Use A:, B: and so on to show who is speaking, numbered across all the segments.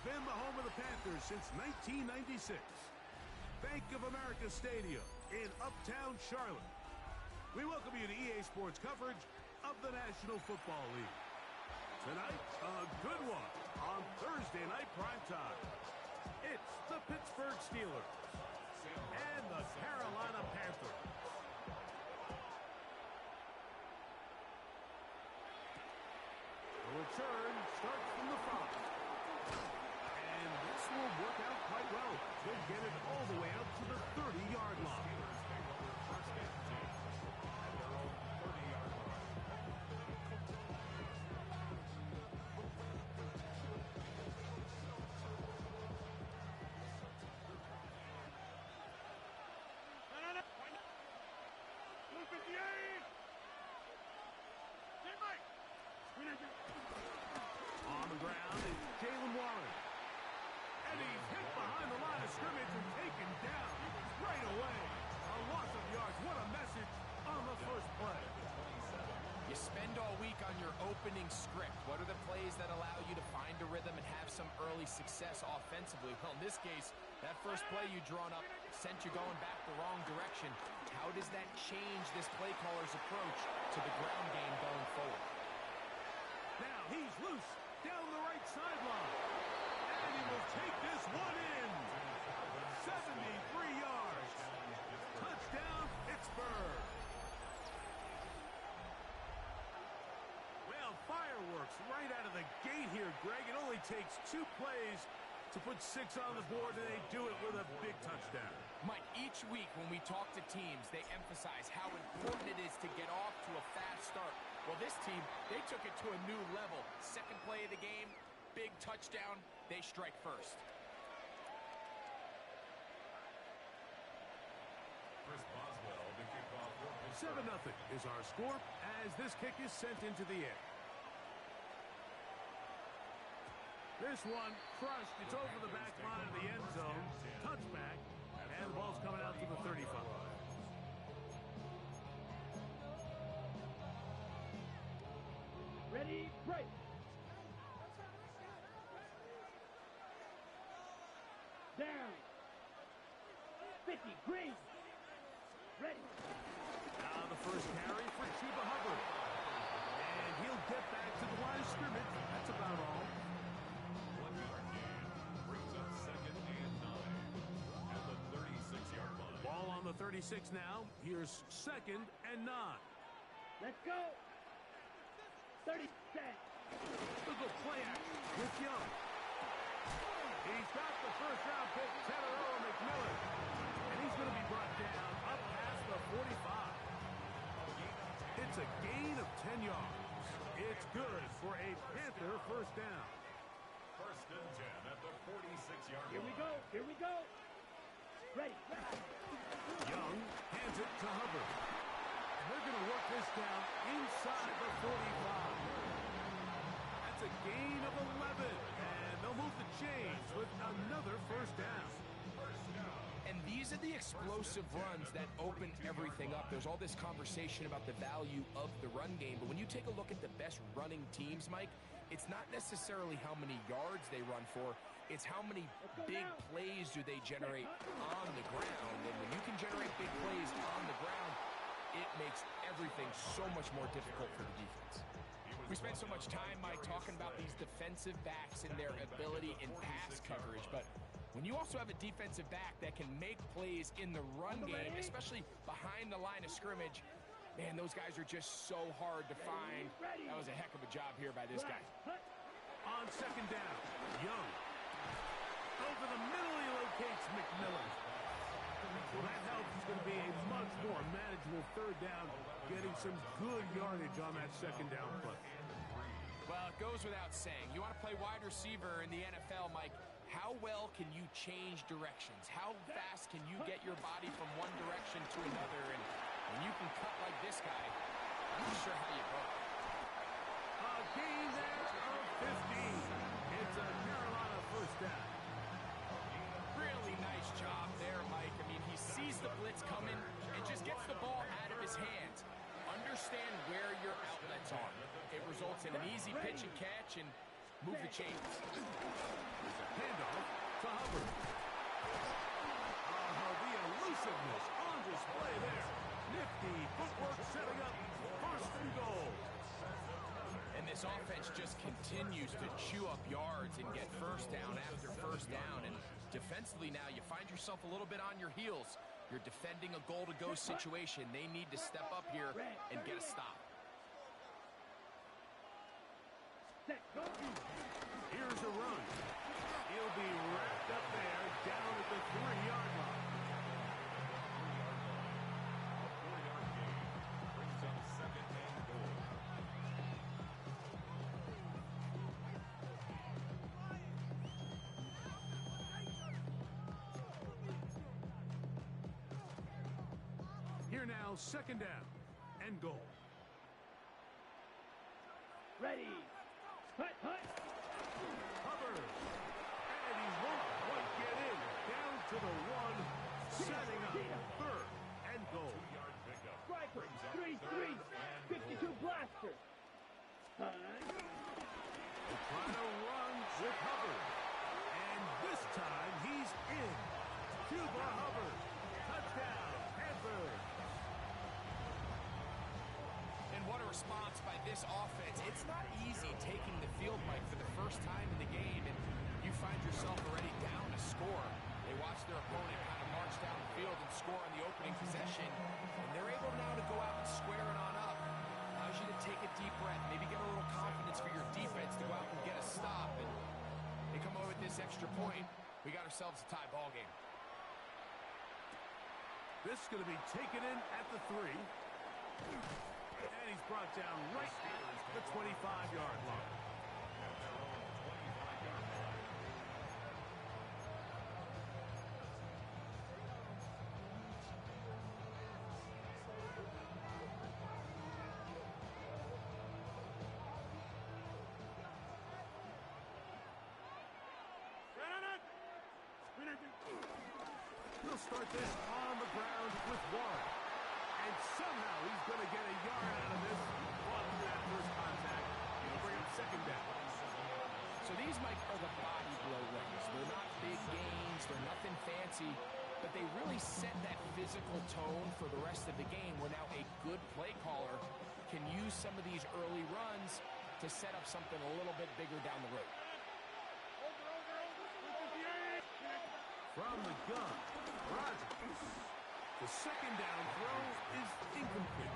A: been the home of the Panthers since 1996. Bank of America Stadium in Uptown Charlotte. We welcome you to EA Sports coverage of the National Football League. Tonight, a good one on Thursday night primetime. It's the Pittsburgh Steelers and the Carolina Panthers. The return starts from the 5. And this will work out quite well. They'll get it all the way out to the 30-yard line. On the ground is Jalen Warren. And he's hit behind the line of scrimmage and taken down right away. A loss of yards. What a message on the first play.
B: You spend all week on your opening script. What are the plays that allow you to find a rhythm and have some early success offensively? Well, in this case, that first play you drawn up sent you going back the wrong direction. How does that change this play caller's approach to the ground game going forward?
A: Now he's loose down the right sideline. And he will take this one in. 73 yards. Touchdown, Pittsburgh. Well, fireworks right out of the gate here, Greg. It only takes 2 plays to put 6 on the board, and they do it with a big touchdown.
B: Mike, each week when we talk to teams, they emphasize how important it is to get off to a fast start. Well, this team, they took it to a new level. Second play of the game, big touchdown, they strike first.
A: 7-0 is our score as this kick is sent into the air. This one crushed. It's over the back line of the end zone. Touchback. And the ball's coming out to the 35.
C: Ready, break. Down. 50, green. Ready.
A: Now the first carry for Chuba Hubbard. And he'll get back to the line of scrimmage. That's about all. Ball on the 36 now. Here's 2nd and 9.
C: Let's go. 30 seconds.
A: Look at play action with Young. He's got the first-round pick, Tedero McMillan. And he's going to be brought down up past the 45. It's a gain of 10 yards. It's good for a Panther first down.
D: 1st and 10 at the 46-yard line.
C: Here we go. Here we go. Ready.
A: Young hands it to Hubbard. And they're going to work this down inside the 45. That's a gain of 11. And they'll move the chains with another first down.
B: And these are the explosive runs that open everything up. There's all this conversation about the value of the run game, but when you take a look at the best running teams, Mike, it's not necessarily how many yards they run for, it's how many big plays do they generate on the ground. And when you can generate big plays on the ground, it makes everything so much more difficult for the defense. We spend so much time, Mike, talking about these defensive backs and their ability in pass coverage, but when you also have a defensive back that can make plays in the run game, especially behind the line of scrimmage, man, those guys are just so hard to find. That was a heck of a job here by this guy.
A: On 2nd down, Young. Over the middle, he locates McMillan. Well, that helps. It's going to be a much more manageable 3rd down, getting some good yardage on that 2nd down play.
B: Well, it goes without saying. You want to play wide receiver in the NFL, Mike, how well can you change directions? How fast can you get your body from one direction to another? And when you can cut like this guy, I'm not sure how you go.
A: A gain there of 15. It's a Carolina first down.
B: Really nice job there, Mike. I mean, he sees the blitz coming and just gets the ball out of his hands. Understand where your outlets are. It results in an easy pitch and catch, and Move the chains.
A: Handoff to Hubbard. The elusiveness on display there. Nifty footwork setting up first and goal.
B: And this offense just continues to chew up yards and get first down after first down. And defensively now, you find yourself a little bit on your heels. You're defending a goal-to-go situation. They need to step up here and get a stop.
A: Here's a run. He'll be wrapped up there down at the 3-yard line.
D: A 4-yard gain brings up second and goal.
A: Here now, second down and goal.
C: Ready. Hut, hut.
A: Hubbard. And he won't quite get in. Down to the 1, setting up third and goal.
D: 2-yard pickup.
C: Striker.
D: Brings up
C: 3-3.
D: third and
C: 52
D: goal.
C: blaster. Hut.
A: They try to run with Hubbard. And this time he's in. Cuba Hubbard. Touchdown, Panthers.
B: And what a response by this offense. It's not easy taking the field, Mike, for the first time in the game, and you find yourself already down a score. They watch their opponent kind of march down the field and score on the opening possession, and they're able now to go out and square it on up. Allows you to take a deep breath, maybe get a little confidence for your defense to go out and get a stop, and they come over with this extra point. We got ourselves a tie ball game.
A: This is going to be taken in at the 3. And he's brought down right at the 25-yard line.
D: At their own 25-yard line.
A: He'll start this on the ground with 1. And somehow he's going to get a yard out of this on that first contact. He'll bring up second down.
B: So these, Mike, are the body blow runs. They're not big gains. They're nothing fancy. But they really set that physical tone for the rest of the game where now a good play caller can use some of these early runs to set up something a little bit bigger down the road.
A: From the gun, Rodgers. The second down throw is incomplete.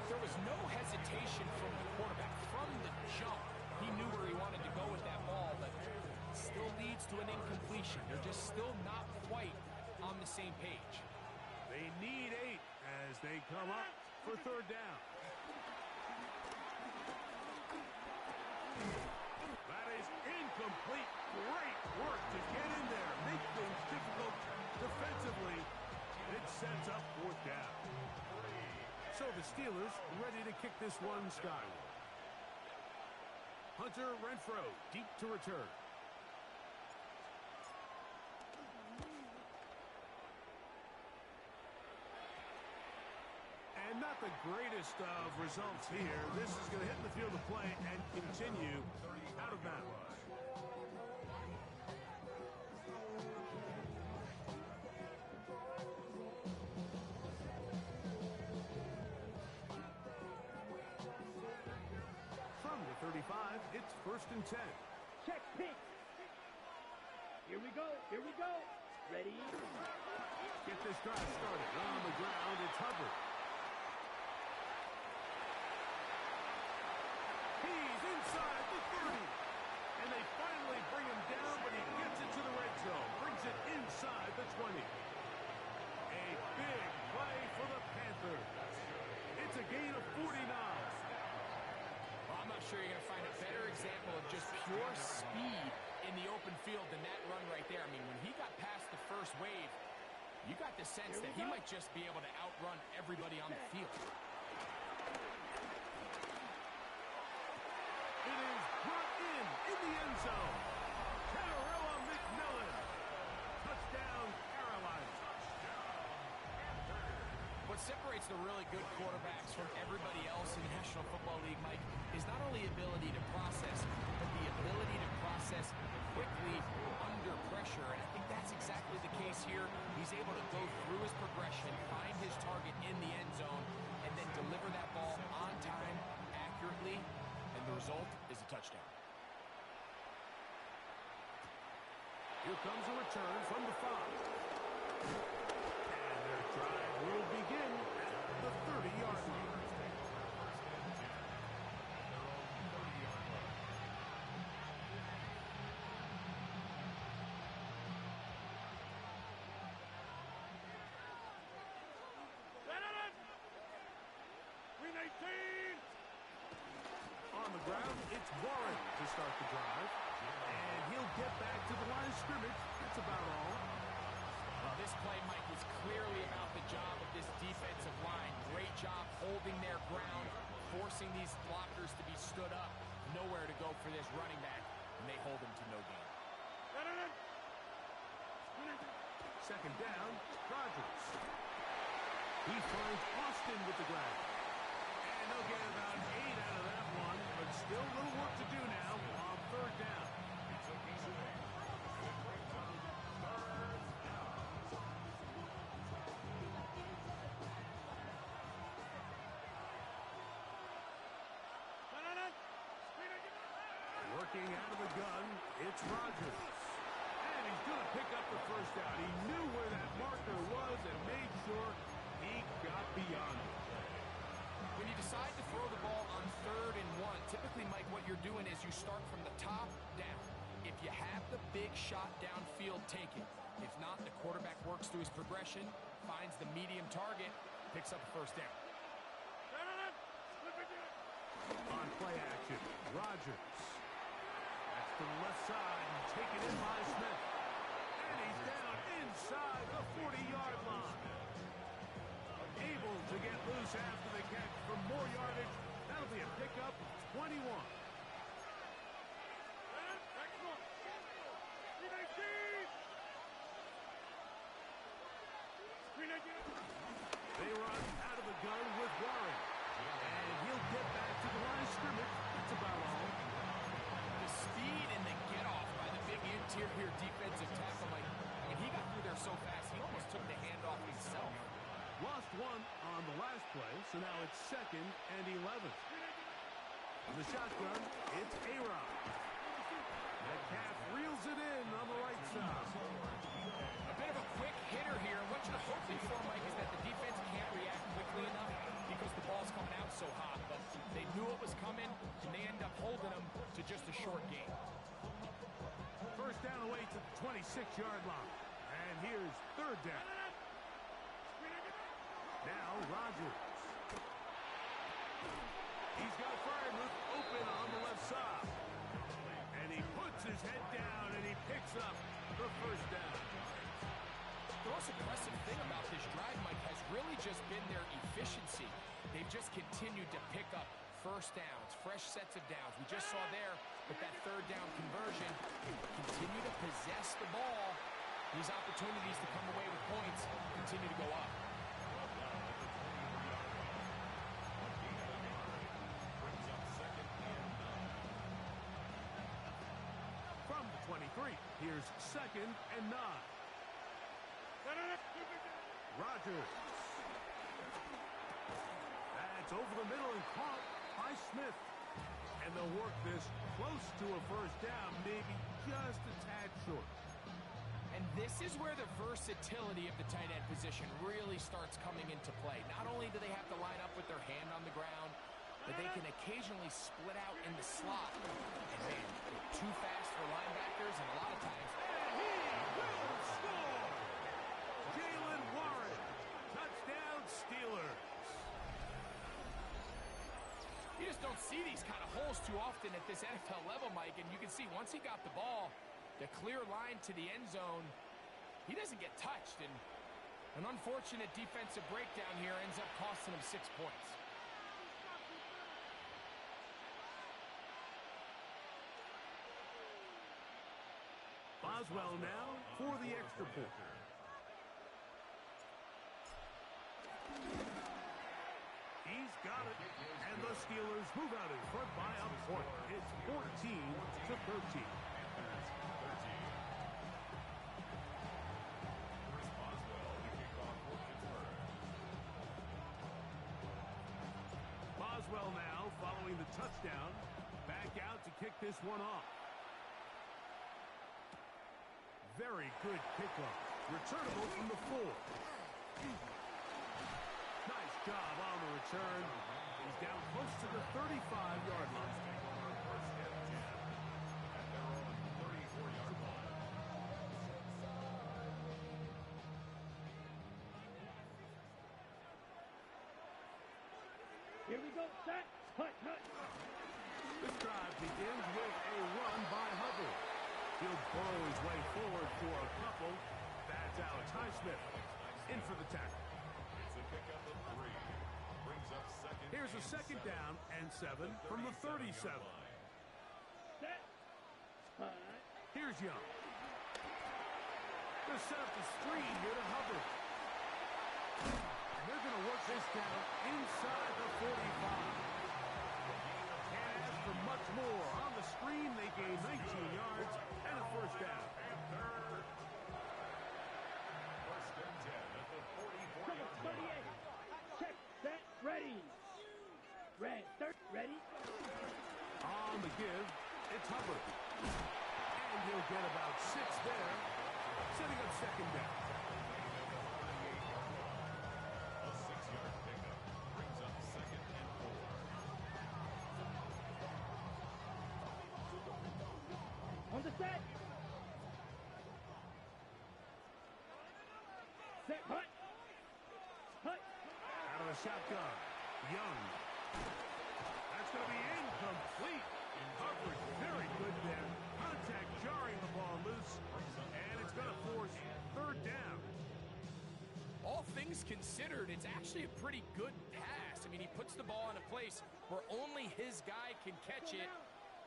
B: There was no hesitation from the quarterback. From the jump, he knew where he wanted to go with that ball, but it still leads to an incompletion. They're just still not quite on the same page.
A: They need 8 as they come up for third down. That is incomplete. Great work to get in there. Make things difficult defensively. It sets up fourth down. So the Steelers ready to kick this one skyward. Hunter Renfrow deep to return. And not the greatest of results here. This is going to hit the field of play and continue out of bounds. From the 35, it's first and 10.
C: Check pitch. Here we go. Here we go. Ready.
A: Get this drive started. On the ground, it's Hubbard. He's inside the 30. And they finally bring him down, but he gets it to the red zone. Brings it inside the 20. A big play for the Panthers. It's a gain of 49.
B: Well, I'm not sure you're going to find a better example of just pure speed in the open field than that run right there. I mean, when he got past the first wave, you got the sense that he might just be able to outrun everybody on the field.
A: It is brought in the end zone. Camarilla McMillan. Touchdown, Carolina.
B: What separates the really good quarterbacks from everybody else in the National Football League, Mike, is not only ability to process, but the ability to process quickly under pressure. And I think that's exactly the case here. He's able to go through his progression, find his target in the end zone, and then deliver that ball on time, accurately, and the result is a touchdown.
A: Here comes a return from the 5. And their drive will begin at the 30-yard line. On the ground, it's Warren to start the drive. And he'll get back to the line of scrimmage. That's about all.
B: Well, this play, Mike, was clearly about the job of this defensive line. Great job holding their ground, forcing these blockers to be stood up. Nowhere to go for this running back, and they hold him to no gain.
A: Second down, Rodgers. He finds Austin with the grab. And they'll get about 8 out of that one, but still a little work to do now on third down. Working out of the gun, it's Rodgers. And he's going to pick up the first down. He knew where that marker was and made sure he got beyond it.
B: When you decide to throw the ball on 3rd and 1, typically, Mike, what you're doing is you start from the top down. If you have the big shot downfield, take it. If not, the quarterback works through his progression, finds the medium target, picks up a first down.
A: On play action, Rodgers. That's to the left side and taken in by Smith. And he's down inside the 40-yard line. Able to get loose after the catch for more yardage. That'll be a pickup of 21. They run out of the gun with Warren. And he'll get back to the line of scrimmage. That's about all.
B: The speed and the get-off by the big interior defensive tackle, Mike, when he got through there so fast, he almost took the handoff himself.
A: Lost one on the last play, so now it's 2nd and 11. In the shotgun, it's A-Rod. Metcalf reels it in on the right side.
B: A bit of a quick hitter here. What you're hoping for, Mike, is that the defense can't react quickly enough because the ball's coming out so hot. But they knew it was coming, and they end up holding them to just a short gain.
A: First down away to the 26-yard line. And here's 3rd down. Now Rodgers. He's got Freiermuth open on the left side. And he puts his head down and he picks up the first down.
B: The most impressive thing about this drive, Mike, has really just been their efficiency. They've just continued to pick up first downs, fresh sets of downs. We just saw there with that 3rd down conversion, continue to possess the ball. These opportunities to come away with points continue to go up.
A: From the 23, here's 2nd and 9. Rodgers. That's over the middle and caught by Smith. And they'll work this close to a first down, maybe just a tad short.
B: And this is where the versatility of the tight end position really starts coming into play. Not only do they have to line up with their hand on the ground, but they can occasionally split out in the slot. And man, they're too fast for linebackers, and a lot of times...
A: And he will score! Jalen Warren, touchdown Steelers.
B: You just don't see these kind of holes too often at this NFL level, Mike, and you can see once he got the ball, the clear line to the end zone, he doesn't get touched, and an unfortunate defensive breakdown here ends up costing him 6 points.
A: Boswell now for the extra point. He's got it. And the Steelers move out in front by a point. It's 14-13. Boswell now following the touchdown. Back out to kick this one off. Very good kickoff. Returnable from the 4. Nice job on the return. He's down close to the 35-yard line.
C: Here we go, set, hut, hut.
A: This drive begins with a run by Hubbard. He'll burrow his way forward for a couple. That's Alex Highsmith in for the tackle.
D: It's a pickup of 3. Brings up second.
A: Here's a second down and 7 from the 37.
C: Set, hut.
A: Here's Young. They're set up the screen here to Hubbard. And they're going to work this down inside the 45. Can't ask for much more. On the screen, they gain 19 yards and a first down.
D: First and 10 at the 44.
C: 38. Check, set, ready. Red, third, ready.
A: On the give, it's Hubbard. And he'll get about 6 there, setting up second down.
D: A 6-yard pickup brings up second and 4.
C: On the set. Set, hut. Hut.
A: Out of the shotgun, Young. That's going to be incomplete. Hubbard, very good there. Contact jarring the ball loose, and it's going to force third down.
B: All things considered, it's actually a pretty good pass. I mean, he puts the ball in a place where only his guy can catch it.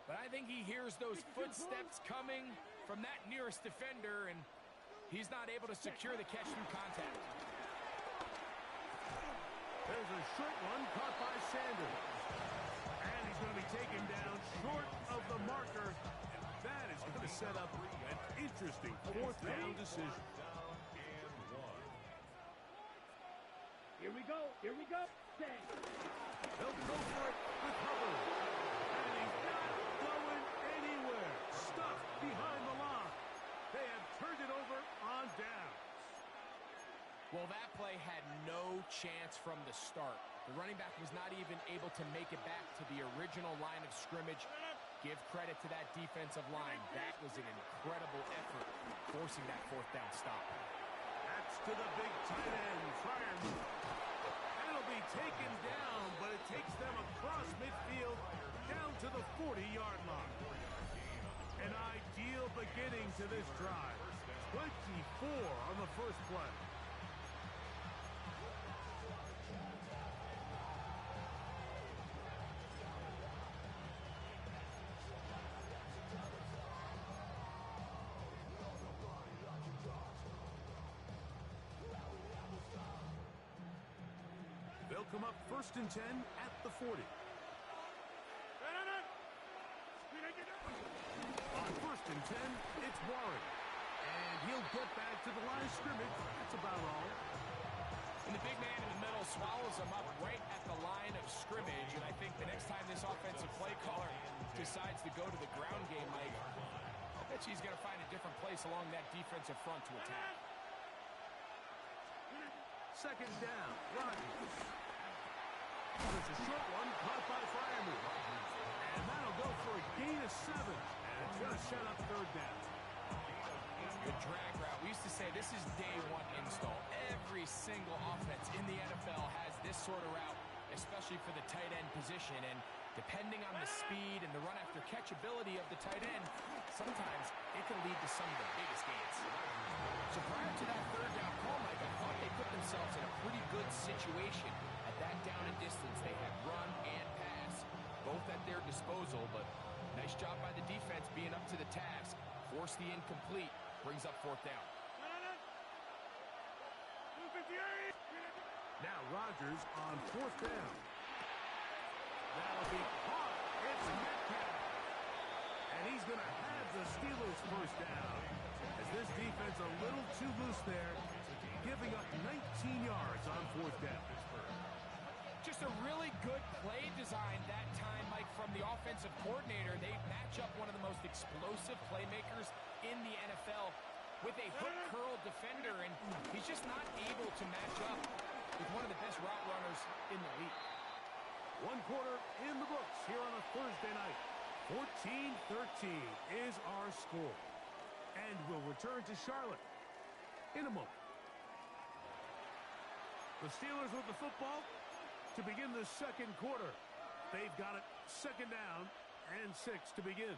B: But I think he hears those footsteps coming from that nearest defender, and he's not able to secure the catch through contact.
A: There's a short one caught by Sanders. And he's going to be taken down short of the marker. And that is going to set up an interesting fourth down decision.
D: Down and 1.
C: Here we go. Here we go. Set.
A: They'll go for it with Hubbard. And he's not going anywhere. Stuffed behind the line. They have turned it over on downs.
B: Well, that play had no chance from the start. The running back was not even able to make it back to the original line of scrimmage. Give credit to that defensive line. That was an incredible effort, forcing that fourth down stop.
A: That's to the big tight end, Fryermuth. And it'll be taken down, but it takes them across midfield down to the 40-yard line. An ideal beginning to this drive. 24 on the first play. They'll come up first and 10 at the 40. On first and 10, it's Warren. And he'll get back to the line of scrimmage. That's about all.
B: And the big man in the middle swallows him up right at the line of scrimmage. And I think the next time this offensive play caller decides to go to the ground game, Mike, I bet he's going to find a different place along that defensive front to attack.
A: Second down, Rodgers. There's a short one caught by Fryermuth. And that'll go for a gain of 7. And it's going to set up third down.
B: The drag route. We used to say this is day one install. Every single offense in the NFL has this sort of route, especially for the tight end position. And depending on the speed and the run after catch ability of the tight end, sometimes it can lead to some of the biggest gains. So prior to that third down call, Mike, I thought they put themselves in a pretty good situation. At that down and distance, they had run and pass, both at their disposal, but nice job by the defense being up to the task. Force the incomplete, brings up fourth down.
A: Now Rodgers on fourth down. going to have the Steelers first down. As this defense a little too loose there, giving up 19 yards on fourth down.
B: Just a really good play design that time, Mike, from the offensive coordinator. They match up one of the most explosive playmakers in the NFL with a hook curl defender, and he's just not able to match up with one of the best route runners in the league.
A: One quarter in the books here on a Thursday night. 14-13 is our score. And we'll return to Charlotte in a moment. The Steelers with the football to begin the second quarter. They've got it second down and 6 to begin.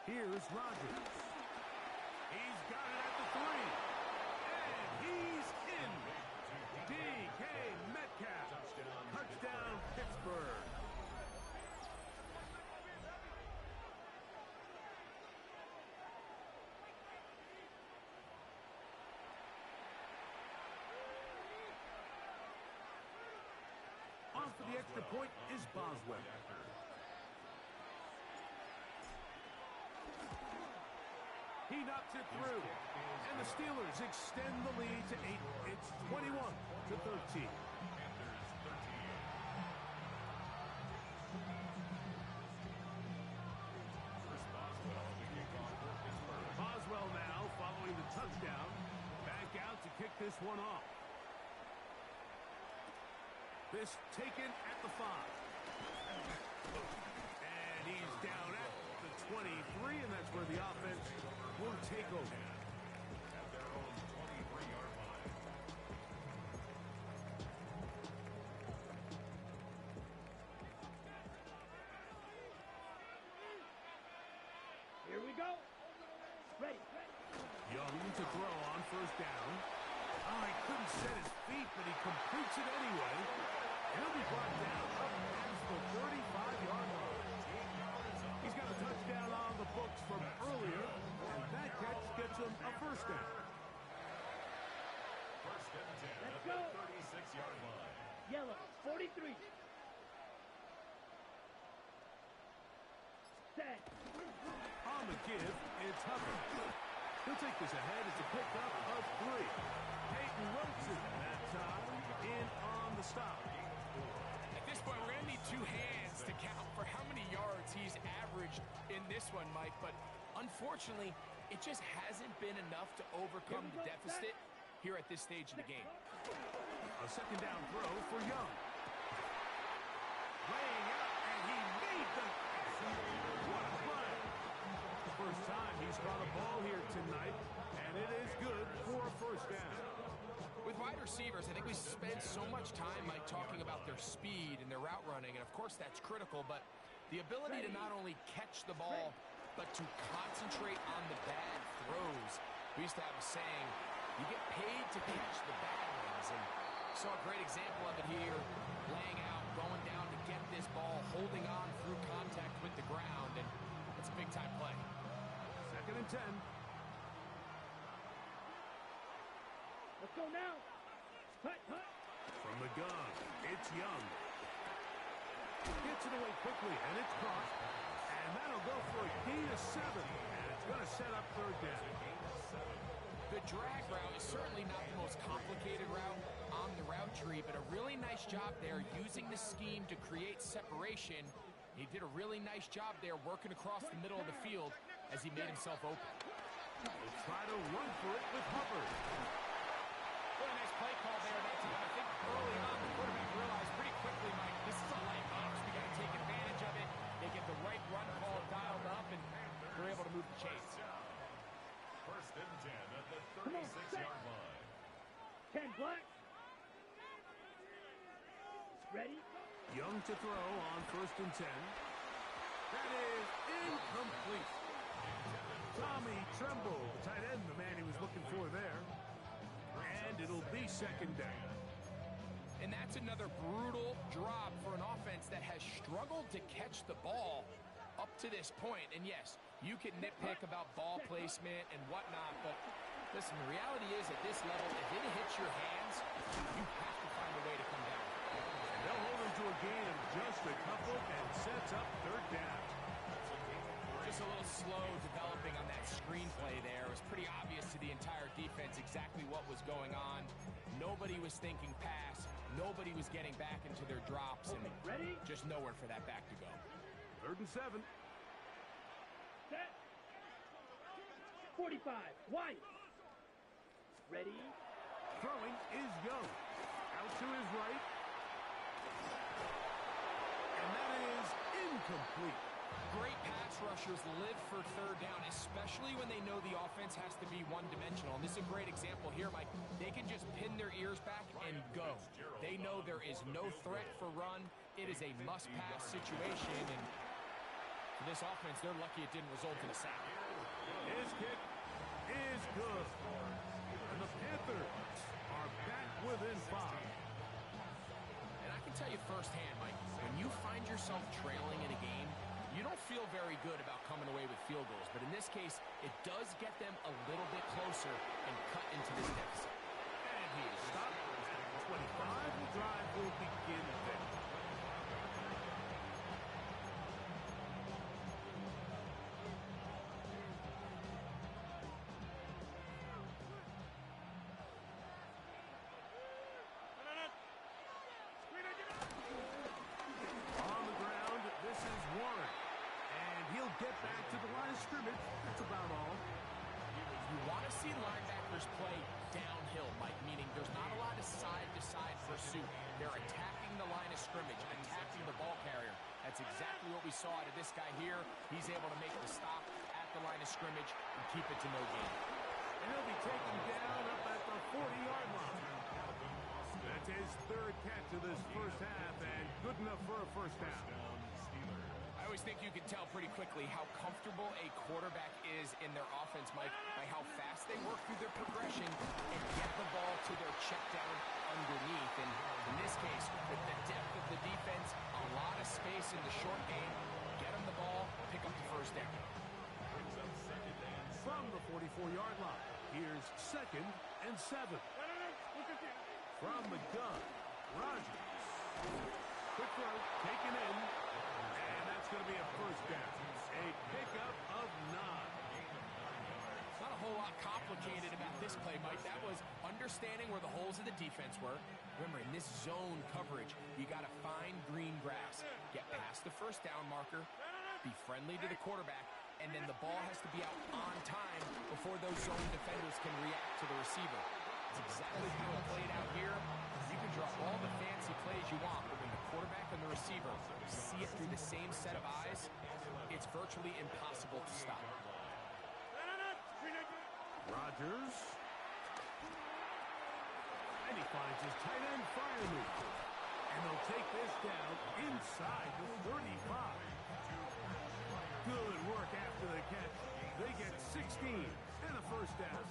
A: Here's Rodgers. He's got it at the 3. And he's in. DK Metcalf. Touchdown, Pittsburgh. On for the extra point is Boswell. He knocks it through. And the Steelers extend the lead to 8. It's 21-13. Boswell now following the touchdown. Back out to kick this one off. This taken at the 5. And he's down at the 23, and that's where the offense will take over.
D: At their own 23-yard line.
C: Here we go. Ready.
A: Young to throw on first down. Oh, he couldn't set his feet, but he completes it anyway. He'll be brought down up past the 35-yard line. He's got a touchdown on the books from earlier, and that catch gets him a first down.
D: First and 10
C: Let's
D: at
C: go.
D: the 36-yard line.
C: Yellow, 43. Set.
A: On the give, it's Hubbard. He'll take this ahead. It's a pickup of 3. Peyton Wilson that time in on the stop.
B: At this point, we're going to need 2 hands to count for how many yards he's averaged in this one, Mike. But unfortunately, it just hasn't been enough to overcome the deficit here at this stage of the game.
A: A second down throw for Young. Laying out, and he made the... What a play! First time he's caught a ball here tonight, and it is good for a first down.
B: With wide receivers, I think we spend so much time, Mike, talking about their speed and their route running, and of course that's critical, but the ability to not only catch the ball, but to concentrate on the bad throws. We used to have a saying, you get paid to catch the bad ones, and saw a great example of it here, laying out, going down to get this ball, holding on through contact with the ground, and it's a big-time play.
A: Second and 10.
C: Let's go now. Hut.
A: From the gun, it's Young. Gets it away quickly, and it's caught. And that'll go for a gain of 7. And it's going to set up third down.
B: The drag route is certainly not the most complicated route on the route tree, but a really nice job there using the scheme to create separation. He did a really nice job there working across the middle of the field as he made himself open.
A: We'll try to run for it with Hubbard.
B: Really nice play call there that time. I think early on the quarterback realized pretty quickly, Mike, this is a light box. We got to take advantage of it. They get the right run call dialed up, and we're able to move the chains.
D: First and 10 at the 36-yard line.
C: 10 black. Ready.
A: Young to throw on first and 10. That is incomplete. Tommy Tremble, tight end, the man he was looking for there. And it'll be second down.
B: And that's another brutal drop for an offense that has struggled to catch the ball up to this point. And yes, you can nitpick about ball placement and whatnot, but Listen, the reality is at this level, if it hits your hands, you have to find a way to come down.
A: They'll hold him to a gain of just a couple and sets up third down.
B: Just a little slow developing on that screenplay there. It was pretty obvious to the entire defense exactly what was going on. Nobody was thinking pass. Nobody was getting back into their drops. And
C: Ready?
B: just nowhere for that back to go.
A: 3rd and 7.
C: Set. 45. Wide. Ready?
A: Throwing is Young. Out to his right. And that is incomplete.
B: Great pass rushers live for third down, especially when they know the offense has to be one-dimensional. And this is a great example here, Mike. They can just pin their ears back and go. They know there is no threat for run. It is a must-pass situation. And for this offense, they're lucky it didn't result in a sack.
A: His kick is good. And the Panthers are back within 5.
B: And I can tell you firsthand, Mike, when you find yourself trailing in a game, you don't feel very good about coming away with field goals. But in this case, it does get them a little bit closer and cut into this deficit.
A: And he is stopped at 25. The drive will begin there. On the ground, this is Warren. And he'll get back to the line of scrimmage. That's about all.
B: You want to see linebackers play downhill, Mike, meaning there's not a lot of side-to-side pursuit. They're attacking the line of scrimmage, attacking the ball carrier. That's exactly what we saw out of this guy here. He's able to make the stop at the line of scrimmage and keep it to no gain.
A: And he'll be taken down up at the 40-yard line. That's his 3rd catch of this first half, and good enough for a first down.
B: I always think you can tell pretty quickly how comfortable a quarterback is in their offense, Mike, by how fast they work through their progression and get the ball to their check down underneath. And in this case, with the depth of the defense, a lot of space in the short game, get them the ball, pick up the first down.
A: From the 44-yard line, here's 2nd and 7. From the gun, Rodgers. Quick throw, taken in, and that's going to be a first down. A pickup of 9.
B: Not a whole lot complicated about this play, Mike. That was understanding where the holes of the defense were. Remember, in this zone coverage, you got to find green grass. Get past the first down marker, be friendly to the quarterback, and then the ball has to be out on time before those zone defenders can react to the receiver. That's exactly how it played out here. You can draw all the fancy plays you want, but when the quarterback and the receiver see it through the same set of eyes, it's virtually impossible to stop.
A: Rodgers. And he finds his tight end Firely. And they'll take this down inside the 35. Good work after the catch. They get 16 and a first down.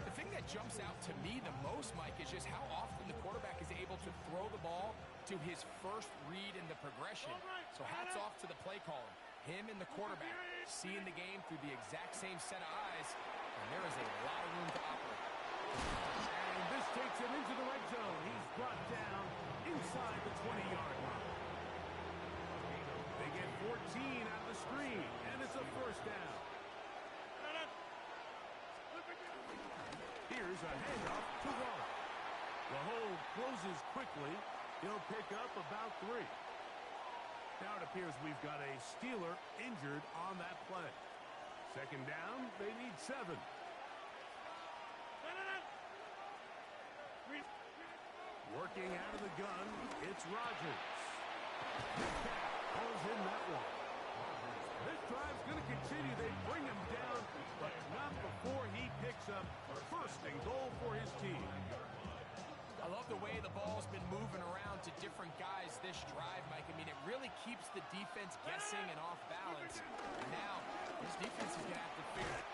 B: The thing that jumps out to me the most, Mike, is just how often the quarterback is able to throw the ball to his first read in the progression. So hats off to the play caller. Him and the quarterback seeing the game through the exact same set of eyes, and there is a lot of room to operate.
A: And this takes him into the red zone. He's brought down inside the 20-yard line. They get 14 out of the screen, and it's a first down. Here's a handoff to Waller. The hole closes quickly. He'll pick up about 3. Now it appears we've got a Steeler injured on that play. 2nd down, they need 7. Working out of the gun, it's Rodgers. Metcalf calls in that one. This drive's going to continue. They bring him down, but not before he picks up first and goal for his team.
B: I love the way the ball's been moving around to different guys this drive, Mike. I mean, it really keeps the defense guessing and off balance. And now, this defense is going to have to figure it.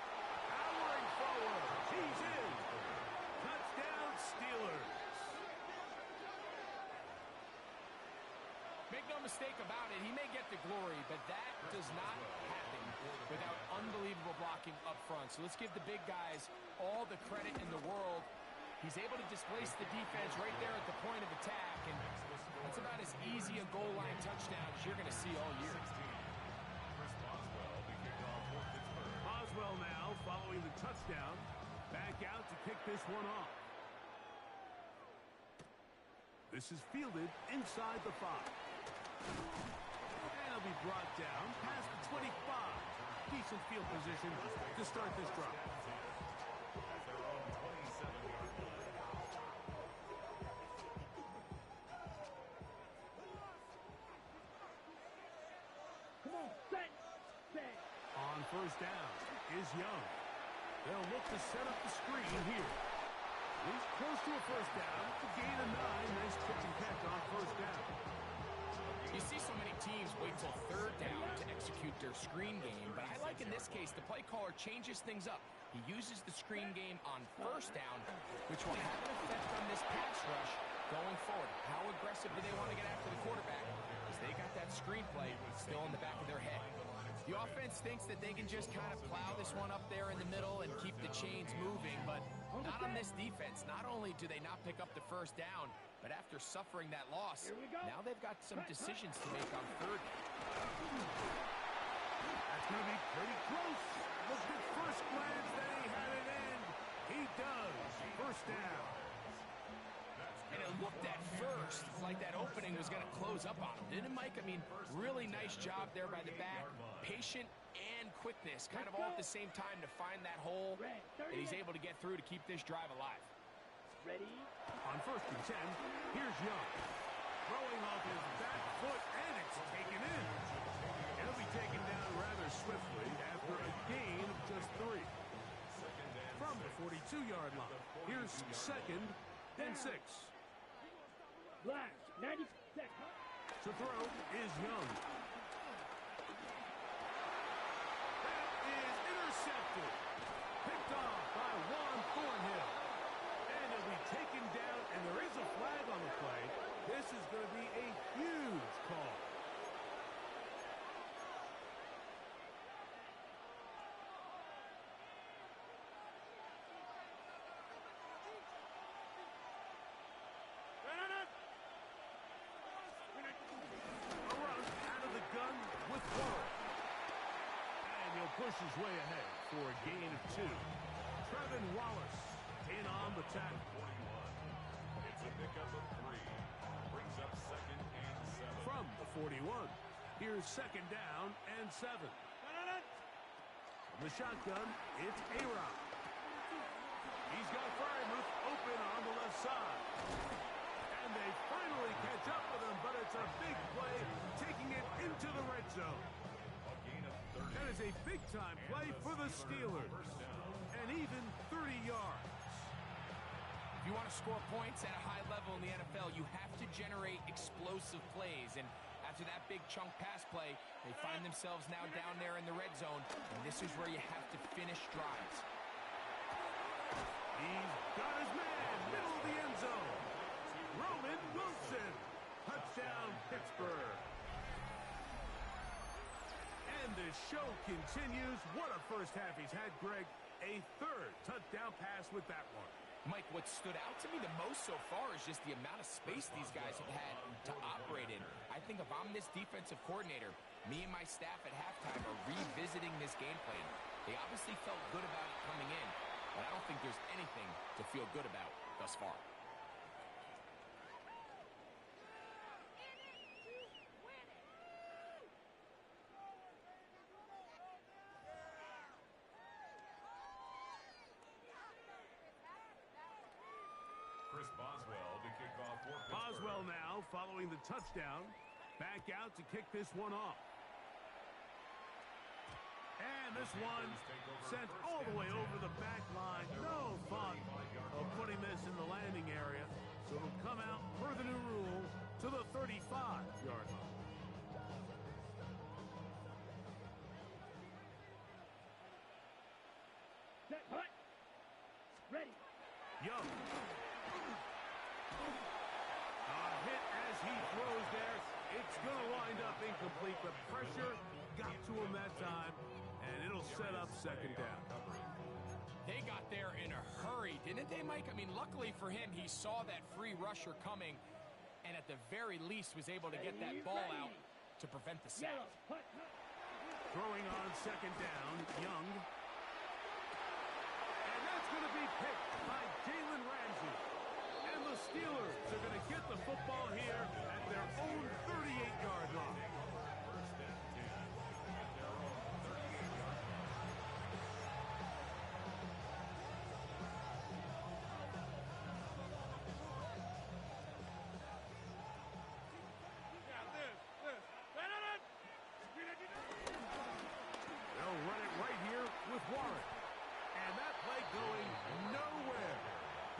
A: Powering forward. He's in. Touchdown, Steelers.
B: Make no mistake about it, he may get the glory, but that does not happen without unbelievable blocking up front. So let's give the big guys all the credit in the world. He's able to displace the defense right there at the point of attack, and that's about as easy a goal line touchdown as you're going to see all year.
A: Boswell now following the touchdown. Back out to kick this one off. This is fielded inside the 5. And it'll be brought down past the 25. Decent field position to start this drive.
C: Come on, set.
A: On first down is Young. They'll look to set up the screen here. He's close to a first down. To gain a 9. Nice catch and catch on first down.
B: You see so many teams wait till third down to execute their screen game, but I like in this case the play caller changes things up. He uses the screen game on first down, which will have an effect on this pass rush going forward. How aggressive do they want to get after the quarterback? Because they got that screen play still in the back of their head. The offense thinks that they can just kind of plow this one up there in the middle and keep the chains moving, but not on this defense. Not only do they not pick up the first down, but after suffering that loss, now they've got some decisions to make on third.
A: That's going to be pretty close. Looked at first glance that he had it in. He does. First down.
B: And it looked at first like that opening was going to close up on him, didn't it, Mike? I mean, really nice job there by the back. Patient and quickness, kind of all at the same time to find that hole that he's able to get through to keep this drive alive.
C: Ready?
A: On first and 10, here's Young. Throwing off his back foot, and it's taken in. He'll be taken down rather swiftly after a gain of just 3. From the 42-yard line, here's second and 6.
C: Black, 90 seconds.
A: To throw is Young. That is intercepted. Picked off by Juan Thornhill. And he'll be taken down, and there is a flag on the play. This is going to be a huge call. A run out of the gun with Warren. And he'll push his way ahead for a gain of 2. Trevin Wallace in on the tackle.
D: It's a pickup of 3. Brings up second and 7.
A: From the 41, here's second down and 7. From the shotgun, it's A-Rod. He's got Frymouth open on the left side. And they finally catch up with him, but it's a big play, taking it into the red zone.
D: A gain of 30.
A: That is a big-time play for the Steelers. And even 30 yards.
B: If you want to score points at a high level in the NFL, you have to generate explosive plays. And after that big chunk pass play, they find themselves now down there in the red zone. And this is where you have to finish drives.
A: He's got his man, middle of the end zone. Roman Wilson. Touchdown, Pittsburgh. And the show continues. What a first half he's had, Greg. A third touchdown pass with that one.
B: Mike, what stood out to me the most so far is just the amount of space these guys have had to operate in. I think if I'm this defensive coordinator, me and my staff at halftime are revisiting this game plan. They obviously felt good about it coming in, but I don't think there's anything to feel good about thus far.
D: Boswell to kick off for Pittsburgh.
A: Boswell now following the touchdown. Back out to kick this one off. And this one sent all the way over the back line. No thought of putting this in the landing area. So it'll come out per the new rule to the 35-yard line.
C: Set, hut. Ready.
A: Young. A hit as he throws there. It's going to wind up incomplete. The pressure got to him that time. And it'll set up second down.
B: They got there in a hurry, didn't they, Mike? I mean, luckily for him, he saw that free rusher coming and at the very least was able to get that ball out to prevent the sack.
A: Throwing on second down, Young. And that's going to be picked by Jalen Ramsey. And the Steelers are going to get the football here at their own 38-yard line.
D: First and 10 at their own 38-yard line.
A: They'll run it right here with Warren. And that play going nowhere.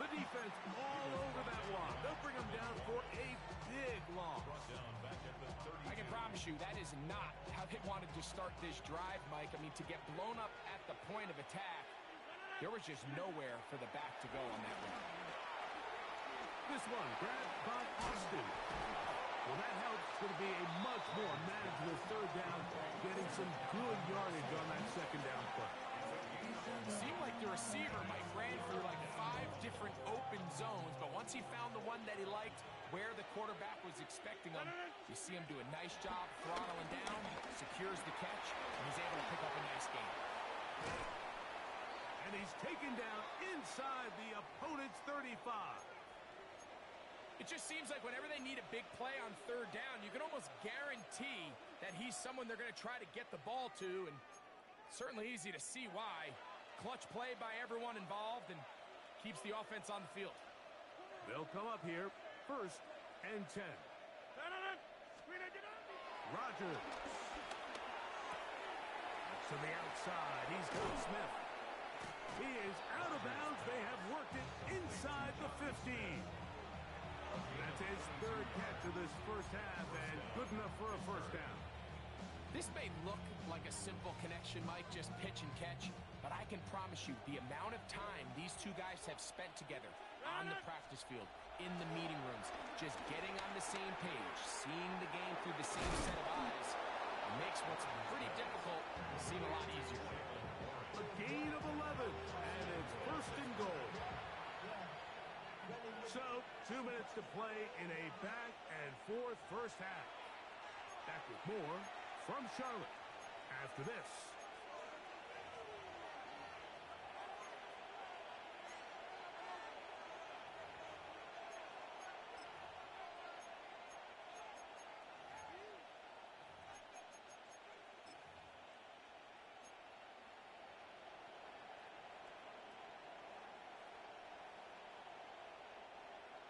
A: The defense all over that one. They'll bring him down for a big loss.
D: Brought down back at the 32.
B: I can promise you that is not how they wanted to start this drive, Mike. I mean, to get blown up at the point of attack, there was just nowhere for the back to go on that one.
A: This one grabbed by Austin. Well, that helps. It's going to be a much more manageable third down, getting some good yardage on that second down play.
B: It seemed like the receiver, Mike, ran through like 5 different open zones, but once he found the one that he liked, where the quarterback was expecting him, you see him do a nice job throttling down, secures the catch, and he's able to pick up a nice gain.
A: And he's taken down inside the opponent's 35.
B: It just seems like whenever they need a big play on third down, you can almost guarantee that he's someone they're going to try to get the ball to, and certainly easy to see why. Clutch play by everyone involved and keeps the offense on the field.
A: They'll come up here, first and 10. Rodgers. To the outside, he's got Smith. He is out of bounds. They have worked it inside the 15. That's his third catch of this first half, and good enough for a first down.
B: This may look like a simple connection, Mike, just pitch and catch, but I can promise you the amount of time these two guys have spent together on the practice field, in the meeting rooms, just getting on the same page, seeing the game through the same set of eyes, makes what's pretty difficult seem a lot easier.
A: A gain of 11, and it's first and goal. So, 2 minutes to play in a back-and-forth first half. Back with more from Charlotte after this.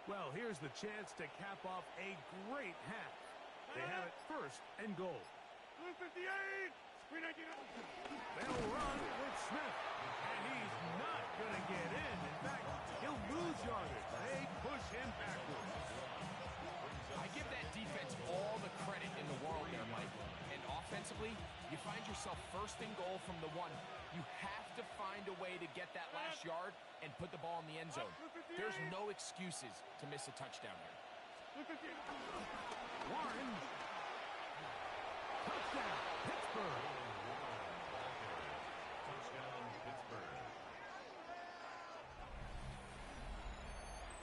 A: Well, here's the chance to cap off a great half. They have it first and goal.
C: 58!
A: They'll run with Smith, and he's not going to get in. In fact, he'll lose yardage. They push him backwards.
B: I give that defense all the credit in the world there, Mike. And offensively, you find yourself first and goal from the 1. You have to find a way to get that last yard and put the ball in the end zone. There's no excuses to miss a touchdown here.
A: Warren. Touchdown, Pittsburgh.
D: Touchdown, Pittsburgh.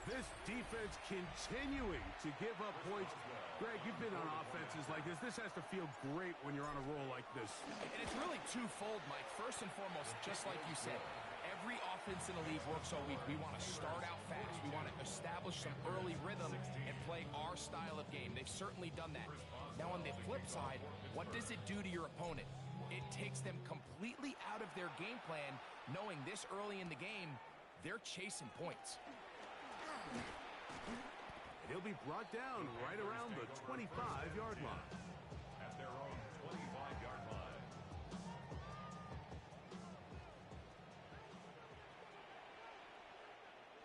A: This defense continuing to give up points. Greg, you've been on offenses like this. This has to feel great when you're on a roll like this.
B: And it's really twofold, Mike. First and foremost, just like you said, every offense in the league works all week. We want to start out fast. We want to establish some early rhythm and play our style of game. They've certainly done that. Now, on the flip side, what does it do to your opponent? It takes them completely out of their game plan, knowing this early in the game, they're chasing points.
A: He'll be brought down right around the 25-yard line.
D: At their own 25-yard line.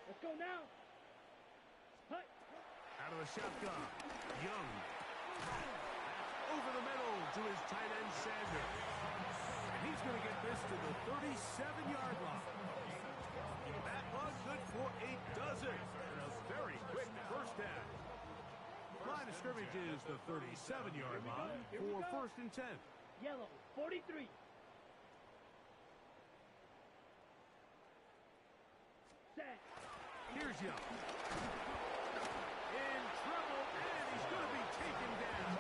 C: Let's go now. Hut.
A: Out of the shotgun, Young. Over the middle to his tight end, Sanders. And he's going to get this to the 37-yard line. That one good for a dozen. And a very quick first down. Line of scrimmage is the 37-yard line for first and 10.
C: Yellow, 43.
A: Here's Young. In trouble, and he's going to be taken down.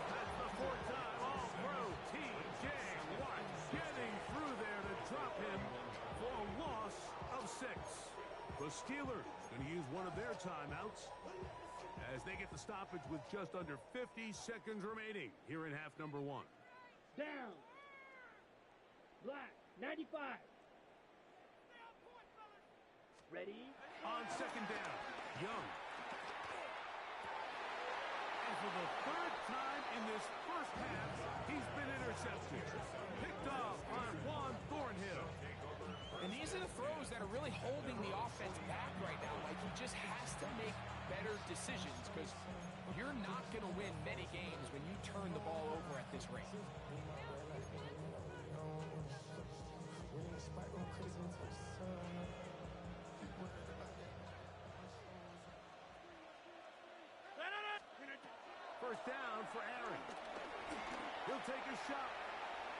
A: That's the fourth time All-Pro T.J. Watt getting through there to drop him for a loss of 6. The Steelers going to use one of their timeouts as they get the stoppage with just under 50 seconds remaining here in half number 1.
C: Down. Black, 95. Ready?
A: On second down, Young. And for the third time in this first half, he's been intercepted. Picked off by Juan Thornhill.
B: And these are the throws that are really holding the offense back right now. Like, he just has to make better decisions because you're not going to win many games when you turn the ball over at this rate.
A: First down for Aaron. He'll take a shot.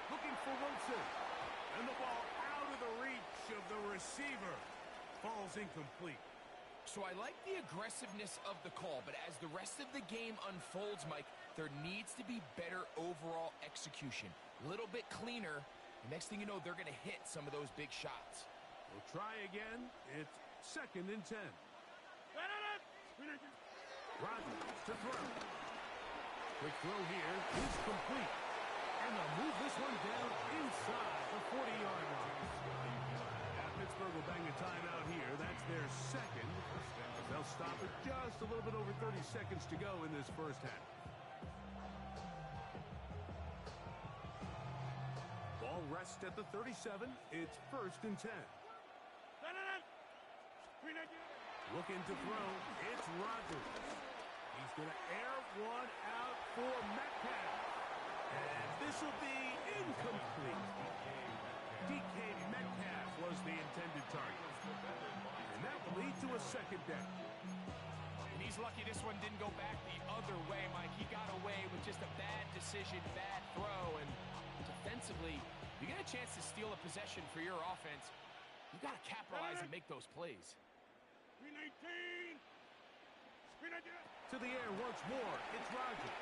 A: Looking for Wilson. And the ball out of the reach of the receiver. Falls incomplete.
B: So I like the aggressiveness of the call, but as the rest of the game unfolds, Mike, there needs to be better overall execution. A little bit cleaner. The next thing you know, they're going to hit some of those big shots.
A: We'll try again. It's second and 10. Rodgers to throw. Quick throw here is complete. And they'll move this one down inside the 40-yard line. Pittsburgh will bang a timeout here. That's their second. They'll stop it just a little bit over 30 seconds to go in this first half. Ball rests at the 37. It's first and 10. Looking to throw. It's Rodgers. He's going to air one out for Metcalf. And this will be incomplete. DK Metcalf was the intended target. And that will lead to a second down.
B: And he's lucky this one didn't go back the other way, Mike. He got away with just a bad decision, bad throw. And defensively, you get a chance to steal a possession for your offense. You got to capitalize and make those plays.
A: To the air once more. It's Rodgers.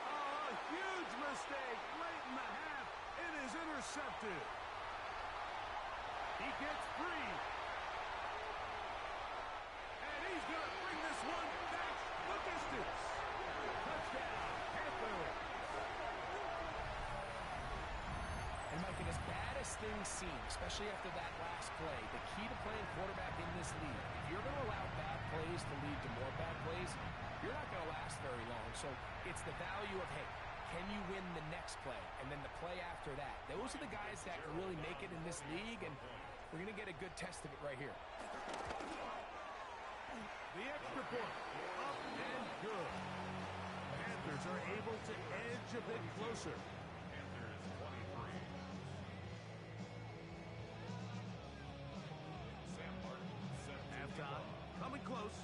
A: Oh, a huge mistake late in the half. It is intercepted. He gets free. And he's going to bring this one back the distance. Touchdown, Panthers.
B: And Mike, and as bad as things seem, especially after that last play, the key to playing quarterback in this league, if you're going to allow bad plays to lead to more bad plays, you're not going to last very long. So it's the value of, hey, can you win the next play? And then the play after that. Those are the guys that can really make it in this league, and we're going to get a good test of it right here.
A: The extra point, up and good. Panthers are able to edge a bit closer. Halftime, coming close,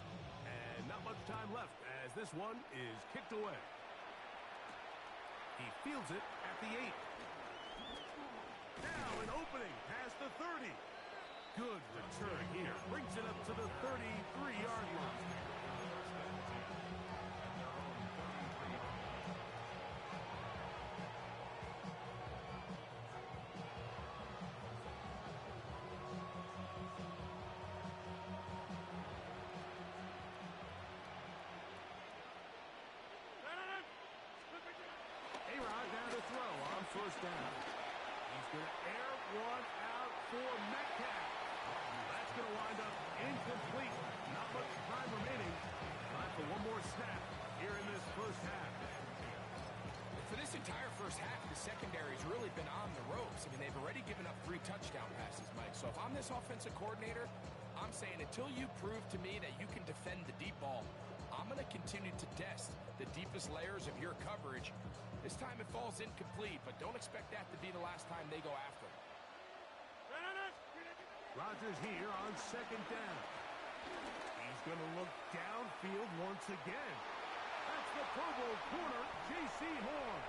A: and not much time left as this one is kicked away. He fields it at the 8. Now an opening past the 30. Good return here. Brings it up to the 33-yard line. First down. He's going to air one out for Metcalf. That's going to wind up incomplete. Not much time remaining. Time for one more snap here in this first half.
B: For this entire first half, the secondary's really been on the ropes. I mean, they've already given up 3 touchdown passes, Mike. So if I'm this offensive coordinator, I'm saying until you prove to me that you can defend the deep ball, I'm going to continue to test the deepest layers of your coverage. This time it falls incomplete, but don't expect that to be the last time they go after him.
A: Rodgers here on second down. He's going to look downfield once again. That's the Pro Bowl corner, J.C. Horn.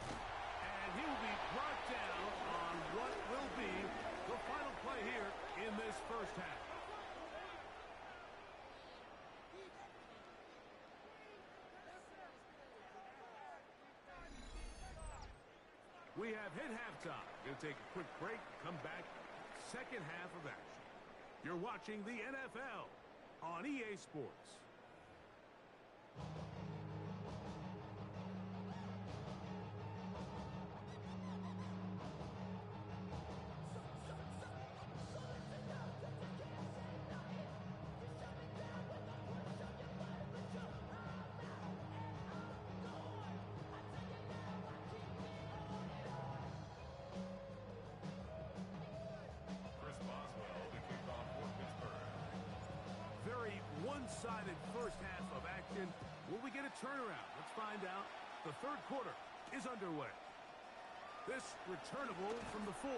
A: And he'll be brought down play here in this first half. We have hit halftime. Going to take a quick break, come back, second half of action. You're watching the NFL on EA Sports. One-sided first half of action. Will we get a turnaround? Let's find out. The third quarter is underway. This returnable from the 4.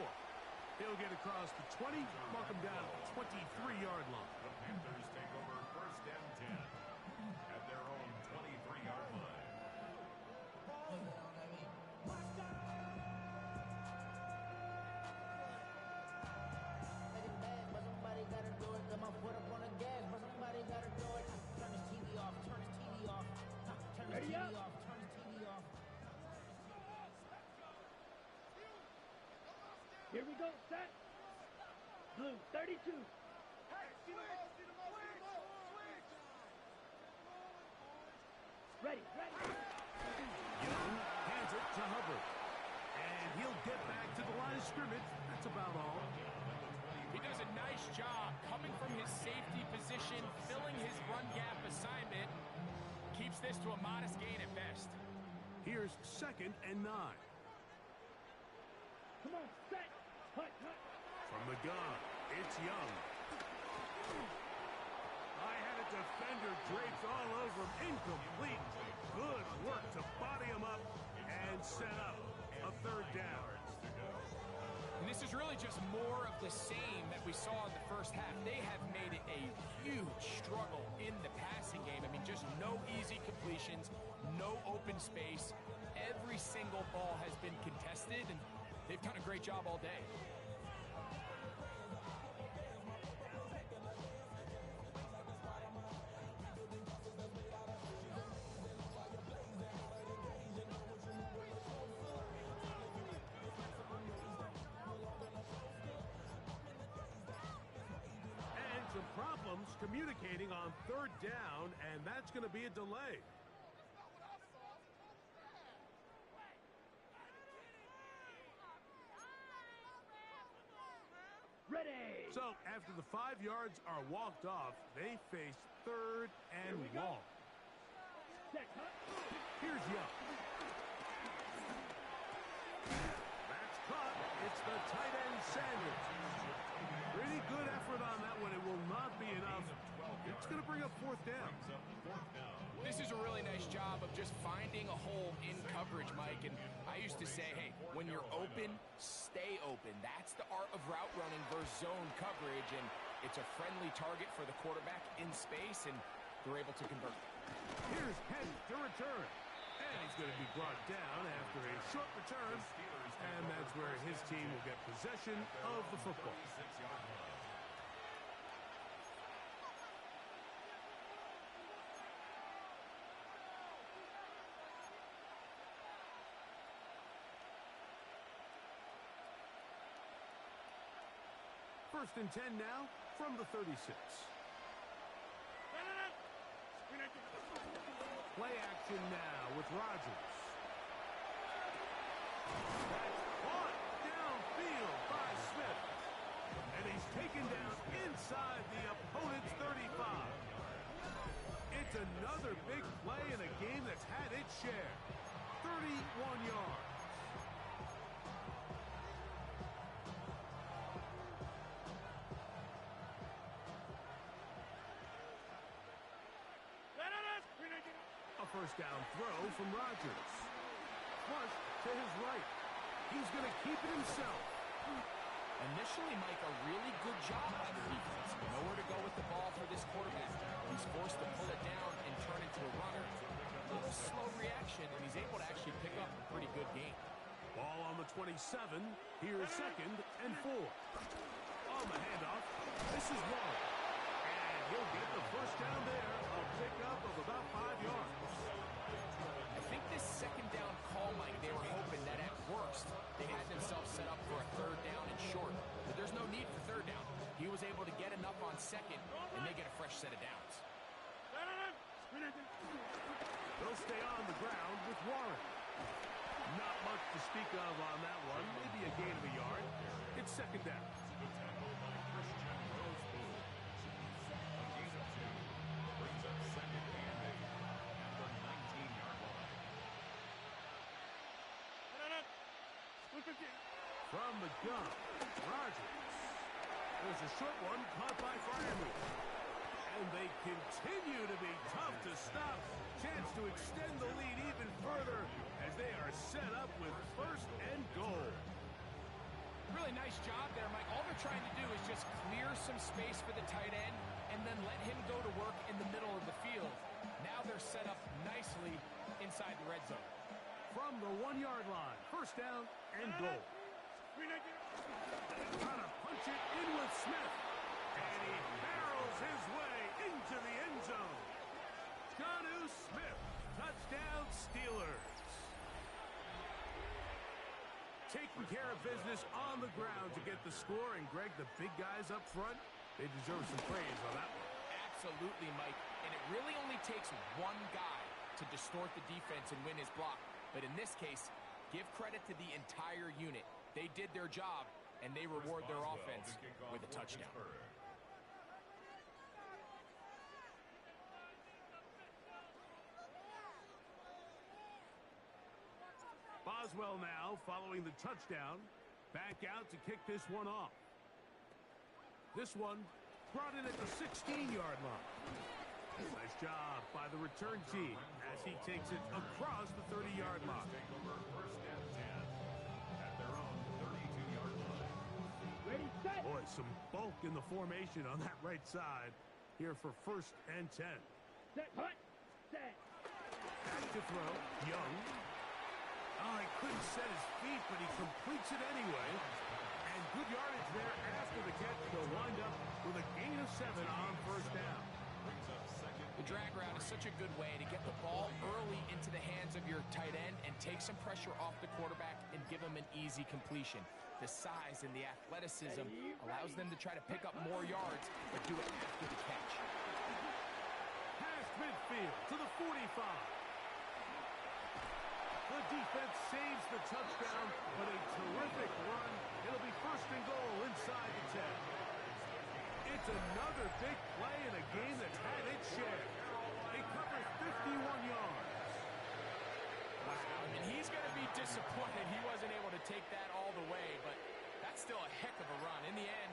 A: He'll get across the 20, mark him down at the 23-yard line.
D: The Panthers take over first and 10 at their own 23-yard line.
C: Ready up. Here we go, set. Blue, 32. Ready.
A: Young hands it to Hubbard. And he'll get back to the line of scrimmage. That's about all.
B: He does a nice job coming from his safety position, filling his run gap assignment. Keeps this to a modest gain at best.
A: Here's second and 9.
C: Come on, set. Hut.
A: From the gun, it's Young. I had a defender draped all over him. Incomplete. Good work to body him up and set up a third down.
B: And this is really just more of the same that we saw in the first half. They have made it a huge struggle in the passing game. I mean, just no easy completions, no open space. Every single ball has been contested, and they've done a great job all day.
A: Problems communicating on third down, and that's going to be a delay.
C: Ready.
A: So after the 5 yards are walked off, they face third and long.
C: Set, hut.
A: Here's Young. That's caught. It's the tight end Sanders. Pretty good effort on that one. It will not be enough. It's going to bring up fourth down.
B: This is a really nice job of just finding a hole in coverage, Mike. And I used to say, hey, when you're open, stay open. That's the art of route running versus zone coverage. And it's a friendly target for the quarterback in space, and they're able to convert.
A: Here's Penn to return. And he's going to be brought down after a short return. And that's where his team will get possession of the football. First and 10 now from the 36. Play action now with Rodgers. That's caught downfield by Smith. And he's taken down inside the opponent's 35. It's another big play in a game that's had its share. 31 yards. First down throw from Rodgers. Flush to his right. He's going to keep it himself.
B: Initially, Mike, a really good job by the defense. Nowhere to go with the ball for this quarterback. He's forced to pull it down and turn into a runner. A little slow reaction, and he's able to actually pick up a pretty good game.
A: Ball on the 27. Here's second and 4. on the handoff. This is Warren. And he'll get the first down there. A pickup of about 5 yards.
B: I think this second down call, Mike, they were hoping that at worst they had themselves set up for a third down and short. But there's no need for third down. He was able to get enough on second, and they get a fresh set of downs.
A: They'll stay on the ground with Warren. Not much to speak of on that one. Maybe a gain of a yard. It's second down.
D: Brings up second and 8 at the 19-yard line.
A: From the gun, Rodgers. There's a short one caught by Freiermuth. And they continue to be tough to stop. Chance to extend the lead even further as they are set up with first and goal.
B: Really nice job there, Mike. All they're trying to do is just clear some space for the tight end and then let him go to work in the middle of the field. Now they're set up nicely inside the red zone.
A: From the 1-yard line, first down and goal. Trying to punch it in with Smith. And he barrels his way into the end zone. Jonnu Smith, touchdown Steelers. Taking care of business on the ground to get the score. And Greg, the big guys up front, they deserve some praise on that one.
B: Absolutely, Mike. And it really only takes one guy to distort the defense and win his block. But in this case, give credit to the entire unit. They did their job, and they reward their offense with a touchdown.
A: Boswell now following the touchdown. Back out to kick this one off. This one brought in at the 16-yard line. Nice job by the return team as he takes it across the 30-yard line.
D: Take over first and 10 at their own 32-yard line.
C: Ready, set.
A: Boy, some bulk in the formation on that right side here for first and 10.
C: Set, hut, set.
A: Back to throw. Young. Oh, he couldn't set his feet, but he completes it anyway. And good yardage there after the catch. They'll wind up with a gain of 7 on first down.
B: The drag route is such a good way to get the ball early into the hands of your tight end and take some pressure off the quarterback and give him an easy completion. The size and the athleticism allows them to try to pick up more yards, but do it after the catch.
A: Past midfield to the 45. The defense saves the touchdown, but a terrific run. It'll be first and goal inside the 10. It's another big play in a game that's had its share. It covers 51 yards.
B: Wow, and he's going to be disappointed he wasn't able to take that all the way, but that's still a heck of a run. In the end,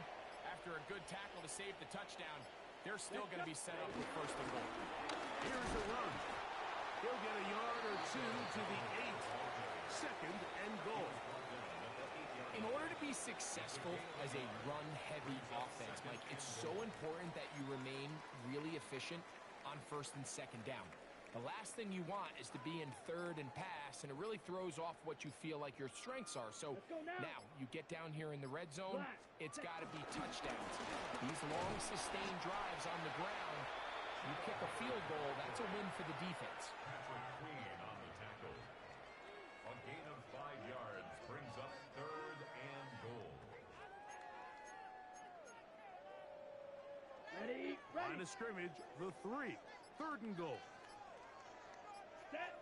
B: after a good tackle to save the touchdown, they're still going to be set up for first and goal.
A: Here's a run. He'll get a yard or two to the 8. Second and goal.
B: In order to be successful as a run-heavy offense, Mike, it's so important that you remain really efficient on first and second down. The last thing you want is to be in third and pass, and it really throws off what you feel like your strengths are. So now you get down here in the red zone, it's got to be touchdowns. These long, sustained drives on the ground, you kick a field goal, that's a win for the defense.
D: Queen on the tackle. A gain of 5 yards brings up third and goal.
C: Ready,
A: Line
C: ready.
A: of scrimmage, the 3. Third and goal.
C: Set.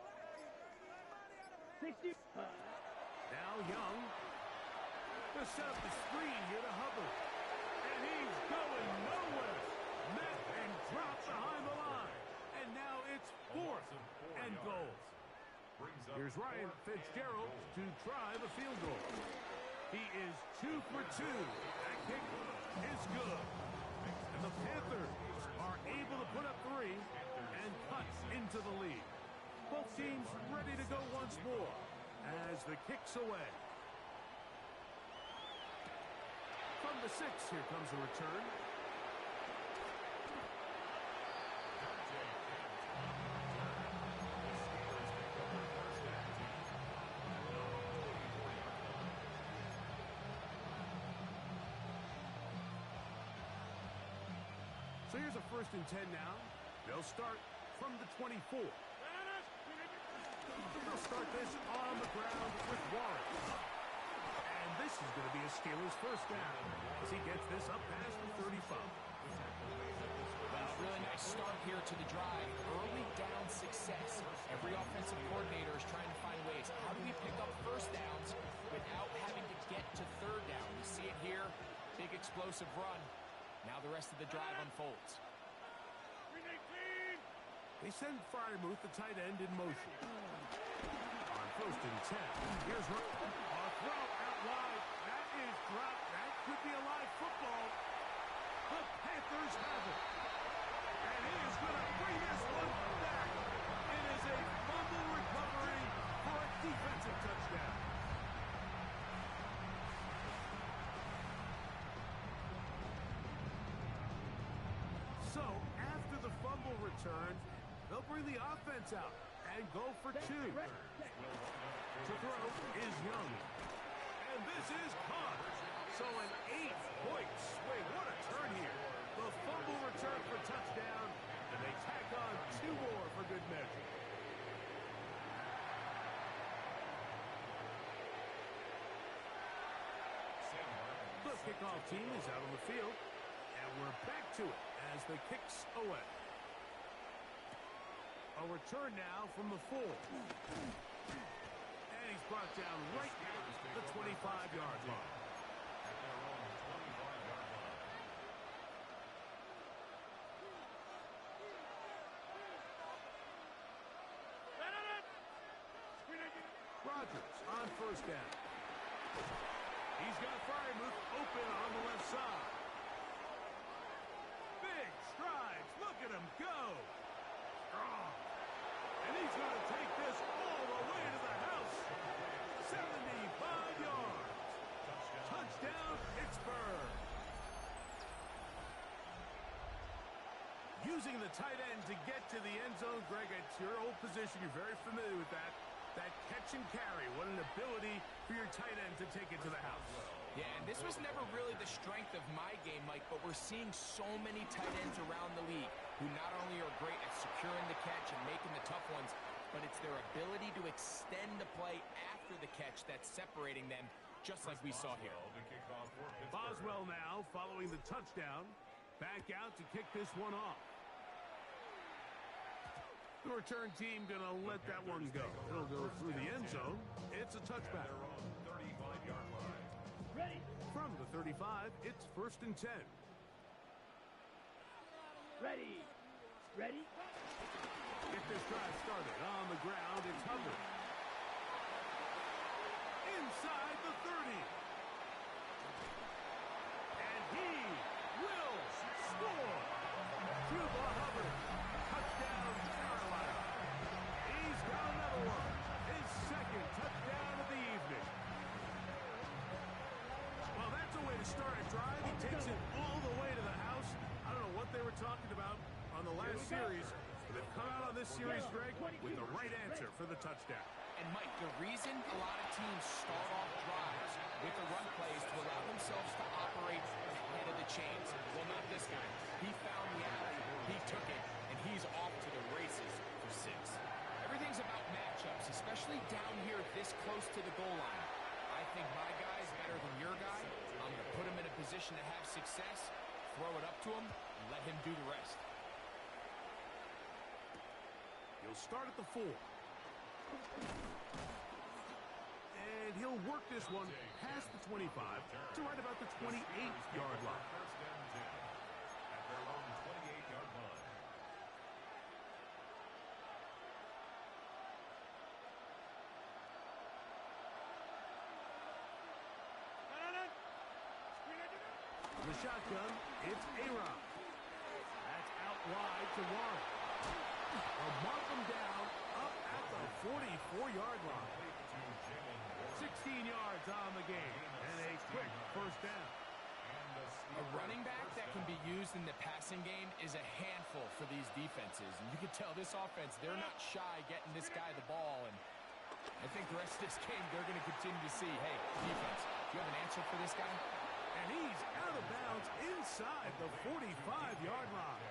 C: 60.
A: Now Young. They'll set up the screen here to Hubbard. And he's going nowhere. Met and dropped behind the line. And now it's fourth and goal. Here's Ryan Fitzgerald to try the field goal. He is 2 for 2. That kick is good. And the Panthers are able to put up 3 and cut into the lead. Both teams ready to go once more as the kick's away. From the 6, here comes a return. So here's a 1st and 10 now. They'll start from the 24. They'll start this on the ground with Warren. And this is going to be a Steelers 1st down as he gets this up past the 35.
B: Well, really nice start here to the drive. Early down success. Every offensive coordinator is trying to find ways. How do we pick up 1st downs without having to get to 3rd down? We see it here. Big explosive run. Now the rest of the drive unfolds.
A: They send Freiermuth, the tight end, in motion. On 1st and 10. Here's a throw out wide. That is dropped. That could be a live football. The Panthers have it. And he is going to bring this one back. It is a fumble recovery for a defensive touchdown. So, after the fumble return, they'll bring the offense out and go for 2. To throw is Young. And this is caught. So an 8-point swing. What a turn here. The fumble return for touchdown, and they tack on 2 more for good measure. The kickoff team is out on the field, and we're back to it as the kick's away. A return now from the 4. And he's brought down right at the 25-yard line. Rodgers on 1st down. He's got Freiermuth open on the left side. Big strides. Look at him go. Strong. And he's going to take this all the way to the house. 75 yards. Touchdown, Pittsburgh. Using the tight end to get to the end zone, Greg, it's your old position. You're very familiar with that. That catch and carry. What an ability for your tight end to take it to the house.
B: Yeah, and this was never really the strength of my game, Mike, but we're seeing so many tight ends around the league who not only are great at securing the catch and making the tough ones, but it's their ability to extend the play after the catch that's separating them, just like we saw here.
A: Boswell now following the touchdown. Back out to kick this one off. The return team going to let that one go. It'll go through the end zone. It's a touchback.
C: Ready.
A: From the 35, it's 1st and 10.
C: Ready. Ready.
A: Get this drive started on the ground. It's Hubbard. Inside the 30. And he will score. Cuba Hubbard. Touchdown, Carolina. He's got another one. His 2nd touchdown of the evening. Well, that's a way to start a drive. He takes it all the way to the house. I don't know what they were talking about on the last series, but they've come out on this series, Greg, with the right answer for the touchdown.
B: And, Mike, the reason a lot of teams start off drives with the run plays to allow themselves to operate ahead of the chains. Well, not this guy. He found the alley, he took it, and he's off to the races for 6. Everything's about matchups, especially down here this close to the goal line. I think my guy's better than your guy. I'm going to put him in a position to have success, throw it up to him, and let him do the rest.
A: He'll start at the 4. And he'll work this one past the 25 to right about the 28-yard line.
D: At their own 28-yard line.
A: The shotgun, it's A-Rod. That's out wide to Warren. They'll mark him down up at the 44-yard line. 16 yards on the game, and a quick 1st down.
B: A running back that can be used in the passing game is a handful for these defenses. And you can tell this offense, they're not shy getting this guy the ball. And I think the rest of this game, they're going to continue to see, hey, defense, do you have an answer for this guy?
A: And he's out of bounds inside the 45-yard line.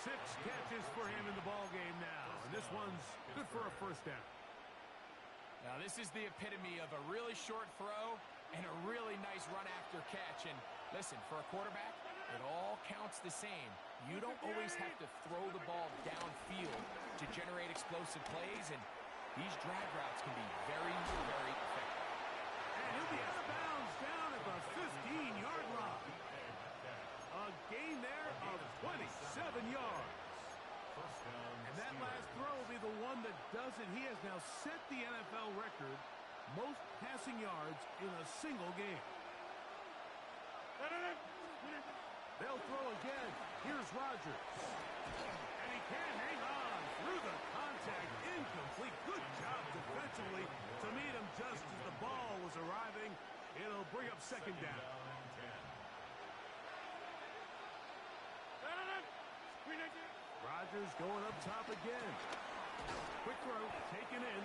A: 6 catches for him in the ball game now. And this one's good for a first down.
B: Now, this is the epitome of a really short throw and a really nice run after catch. And listen, for a quarterback, it all counts the same. You don't always have to throw the ball downfield to generate explosive plays, and these drag routes can be very, very effective.
A: And he'll be out of bounds down at the 15-yard line. A gain there of 27 yards. And that last throw will be the one that does it. He has now set the NFL record, most passing yards in a single game. They'll throw again. Here's Rodgers. And he can't hang on through the contact. Incomplete. Good job defensively to meet him just as the ball was arriving. It'll bring up second down. Rodgers going up top again. Quick throw, taken in.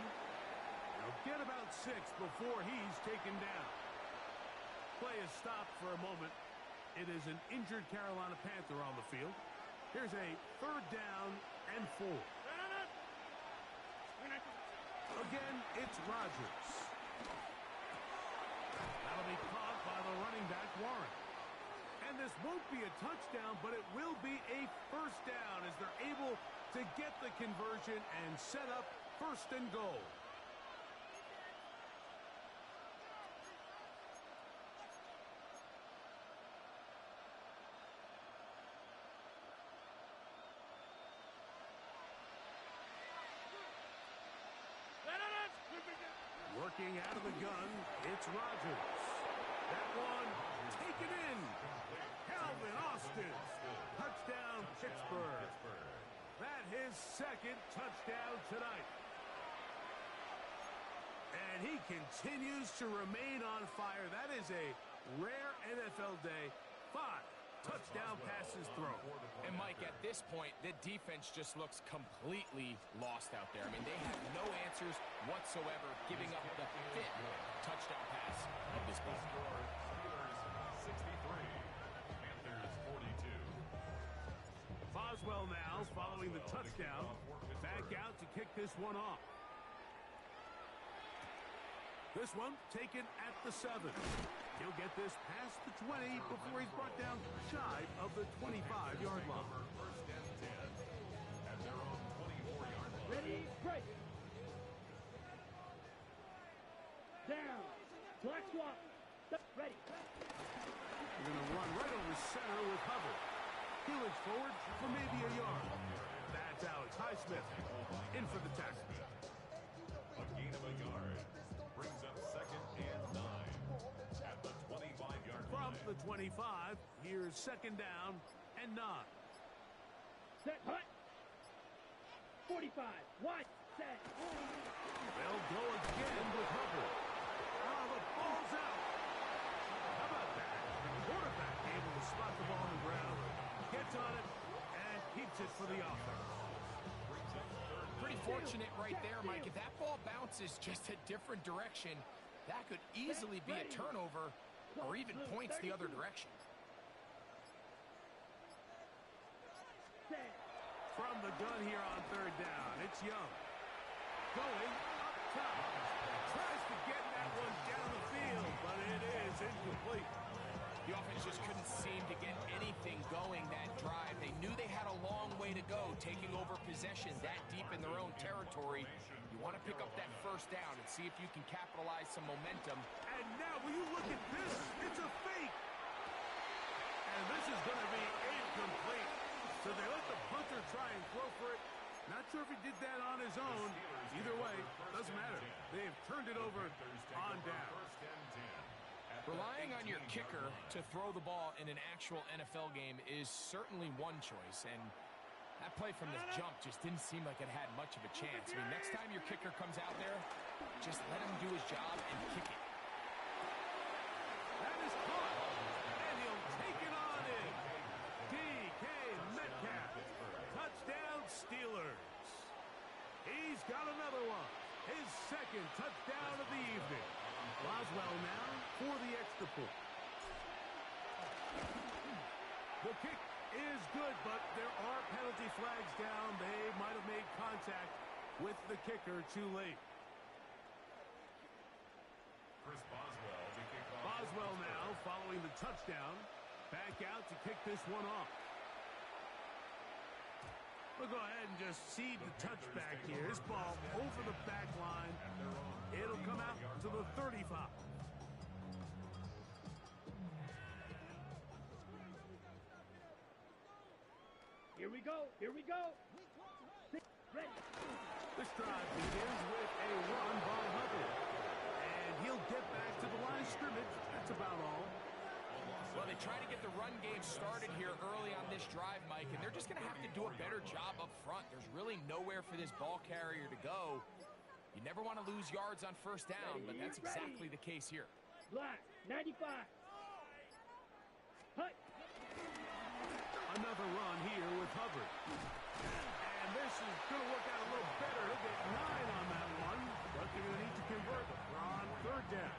A: They'll get about 6 before he's taken down. Play is stopped for a moment. It is an injured Carolina Panther on the field. Here's a third down and 4. Again, it's Rodgers. That'll be caught by the running back, Warren. And this won't be a touchdown, but it will be a first down as they're able to get the conversion and set up first and goal. Working out of the gun, it's Rodgers. That one taken in. Calvin Austin. Touchdown, Pittsburgh. That his second touchdown tonight. And he continues to remain on fire. That is a rare NFL day. 5 touchdown passes thrown.
B: And Mike, at this point, the defense just looks completely lost out there. I mean, they have no answers whatsoever, giving up the 5th touchdown pass of this ball.
D: 63, Panthers 42.
A: Boswell now following the touchdown. Back out to kick this one off. This one taken at the 7. He'll get this past the 20 before he's brought down shy of the 25-yard line.
D: First and 10 at their own 24-yard line.
C: Ready, break. Down. Black swap. Ready.
A: We're going to run right over center with Hubbard. He'll edge forward for maybe a yard. That's Alex Highsmith in for the tackle.
D: A gain of a yard brings up second and 9 at the 25-yard
A: From
D: line.
A: the 25, here's second down and 9.
C: Set. Hut. 45. Wide. Set.
A: They'll go again with Hubbard. Oh, the ball's out. How about that? The quarterback able to spot the ball on the ground, gets on it, and keeps it for the offense.
B: Pretty fortunate right there, Mike. If that ball bounces just a different direction, that could easily be a turnover or even points the other direction.
A: From the gun here on third down, it's Young. Going up top. Tries to get that one down the field, but it is incomplete.
B: The offense just couldn't seem to get anything going that drive. They knew they had a long way to go, taking over possession that deep in their own territory. You want to pick up that first down and see if you can capitalize some momentum.
A: And now, will you look at this? It's a fake. And this is going to be incomplete. So they let the punter try and throw for it. Not sure if he did that on his own. Either way, doesn't matter. They have turned it over on down.
B: Relying on your kicker to throw the ball in an actual NFL game is certainly one choice, and that play from the jump just didn't seem like it had much of a chance. I mean, next time your kicker comes out there, just let him do his job and kick it.
A: That is caught, and he'll take it on in. DK Metcalf, touchdown Steelers. He's got another one, his second touchdown of the evening. Boswell now for the extra point. The kick is good, but there are penalty flags down. They might have made contact with the kicker too late.
D: Chris Boswell, the kickoff.
A: Boswell now following the touchdown. Back out to kick this one off. We'll go ahead and just cede the touchback here. This ball over the back line. It'll come out to the 35.
C: Here we go. Here we go. Ready.
A: This drive begins with a run by Hubbard. And he'll get back to the line of scrimmage. That's about all.
B: Well, they try to get the run game started here early on this drive, Mike, and they're just going to have to do a better job up front. There's really nowhere for this ball carrier to go. You never want to lose yards on first down, but that's exactly the case here.
C: Black, 95. Hut.
A: Another run here with Hubbard. And this is going to work out a little better. He'll get 9 on that one, but they're going to need to convert. We're on third down.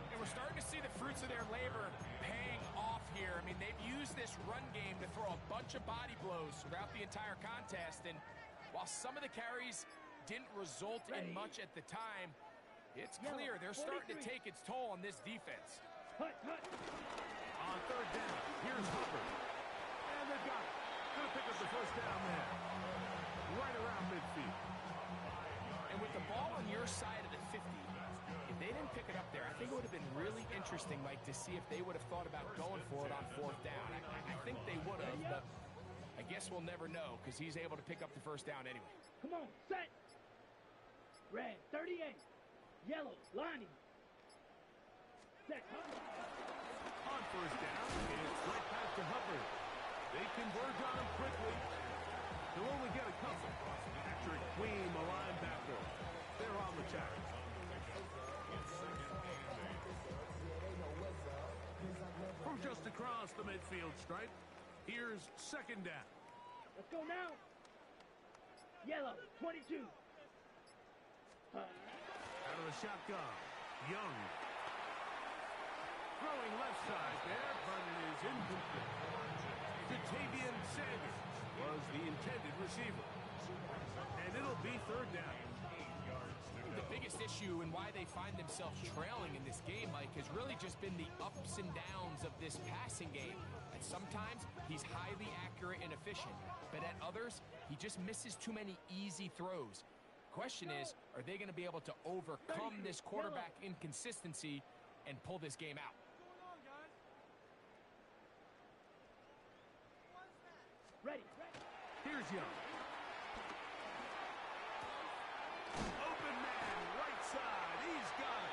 B: And we're starting to see the fruits of their labor paying off here. I mean, they've used this run game to throw a bunch of body blows throughout the entire contest. And while some of the carries didn't result in much at the time, it's clear they're starting to take its toll on this defense.
C: Hut, hut.
A: On third down, here's Hubbard. And they've got it. Going to pick up the first down there. Right around midfield.
B: And with the ball on your side of the 50, if they didn't pick it up there, I think it would have been really interesting, Mike, to see if they would have thought about going for it on fourth down. I think they would have, but I guess we'll never know because he's able to pick up the first down anyway.
C: Come on, set. Red, 38. Yellow, lining. Set,
A: On first down, it's right back to Hubbard. They converge on him quickly. They'll only get a couple. Patrick Queen, the linebacker. They're on the tackle. From just across the midfield stripe, here's second down.
C: Let's go now. Yellow, 22.
A: Out of the shotgun, Young. Throwing left side there, but it is incomplete. Jatavian Sanders was the intended receiver. And it'll be third down.
B: The biggest issue and why they find themselves trailing in this game, Mike, has really just been the ups and downs of this passing game. And sometimes he's highly accurate and efficient, but at others, he just misses too many easy throws. Question is, are they going to be able to overcome this quarterback inconsistency and pull this game out?
C: Ready.
A: Here's Young. Open man, right side. He's got it.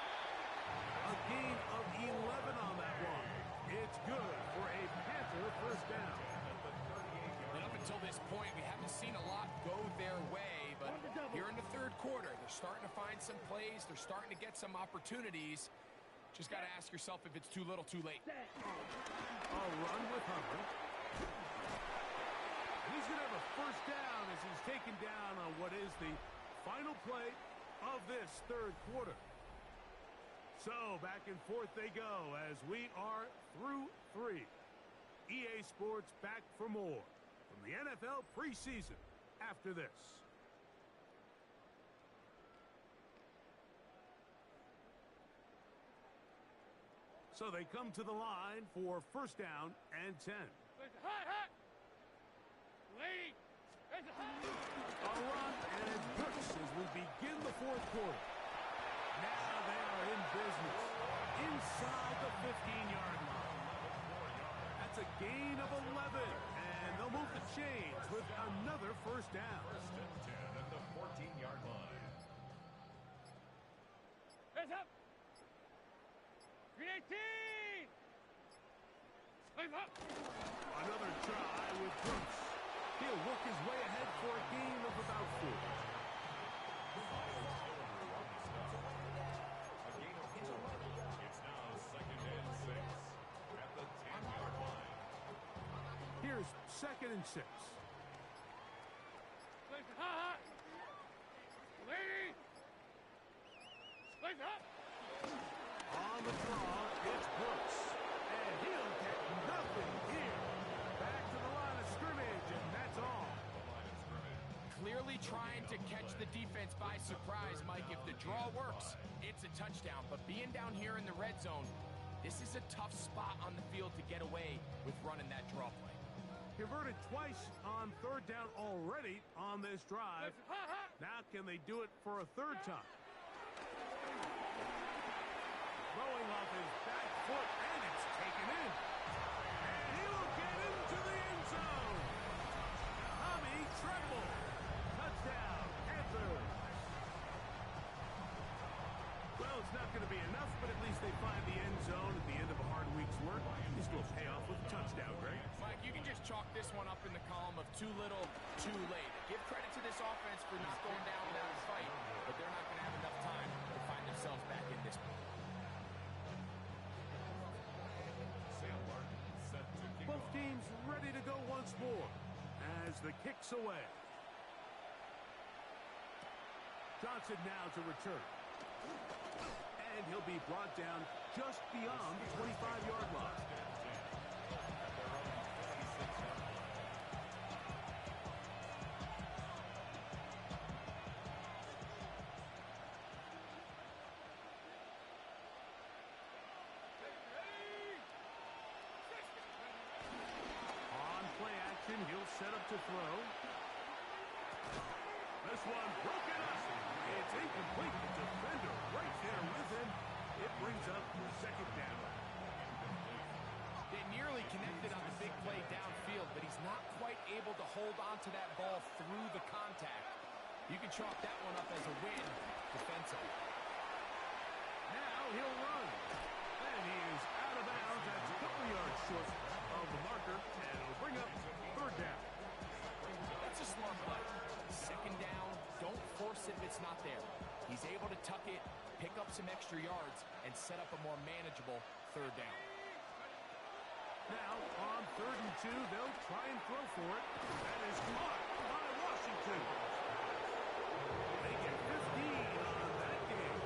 A: A gain of 11 on that one. It's good for a Panther first down.
B: And up until this point, we haven't seen a lot go their way, but here in the third quarter, they're starting to find some plays. They're starting to get some opportunities. Just got to ask yourself if it's too little, too late.
A: A run with Hubbard. He's going to have a first down as he's taken down on what is the final play of this third quarter. So back and forth they go as we are through 3. EA Sports back for more from the NFL preseason after this. So they come to the line for first down and 10. A run, and it's Brooks as we begin the fourth quarter. Now they are in business inside the 15-yard line. That's a gain of 11, and they'll move the chains with another first down.
D: First and 10 at the 14-yard line.
C: Hands up. 318. Hands up.
A: Another try with Brooks. He'll work his way ahead for a gain of about 4.
D: It's now second and 6 at the 10-yard line.
A: Here's second and 6. On the draw, it's Brooks. And he'll get open here. Back to the line of scrimmage, and that's all.
B: Clearly trying to catch the defense by surprise, Mike. If the draw works, it's a touchdown. But being down here in the red zone, this is a tough spot on the field to get away with running that draw play.
A: Converted twice on third down already on this drive. Now can they do it for a third time? Throwing off his back foot, and it's taken in. And he'll get into the end zone. Tommy Tremble. Touchdown, Panthers. Well, it's not going to be enough, but at least they find the end zone at the end of a hard week's work. This will pay off with a touchdown, Greg.
B: Mike, you can just chalk this one up in the column of too little, too late. Give credit to this offense for not going down without a fight, but they're not going to have enough time to find themselves back in this one.
A: Both teams ready to go once more as the kick's away. Johnson now to return. And he'll be brought down just beyond the 25-yard line. On play action, he'll set up to throw. This one broken up. It's incomplete. The defender right there with him. It brings up second down.
B: They nearly connected on the big play downfield, but he's not quite able to hold on to that ball through the contact. You can chalk that one up as a win defensively.
A: Now he'll run. And he is out of bounds. That's a couple yards short of the marker. And it'll bring up third down.
B: That's a smart play. Second down, don't force it if it's not there. He's able to tuck it, pick up some extra yards, and set up a more manageable third down.
A: Now, on 3rd and 2, they'll try and throw for it. That is caught by Washington. They get 15 on that game.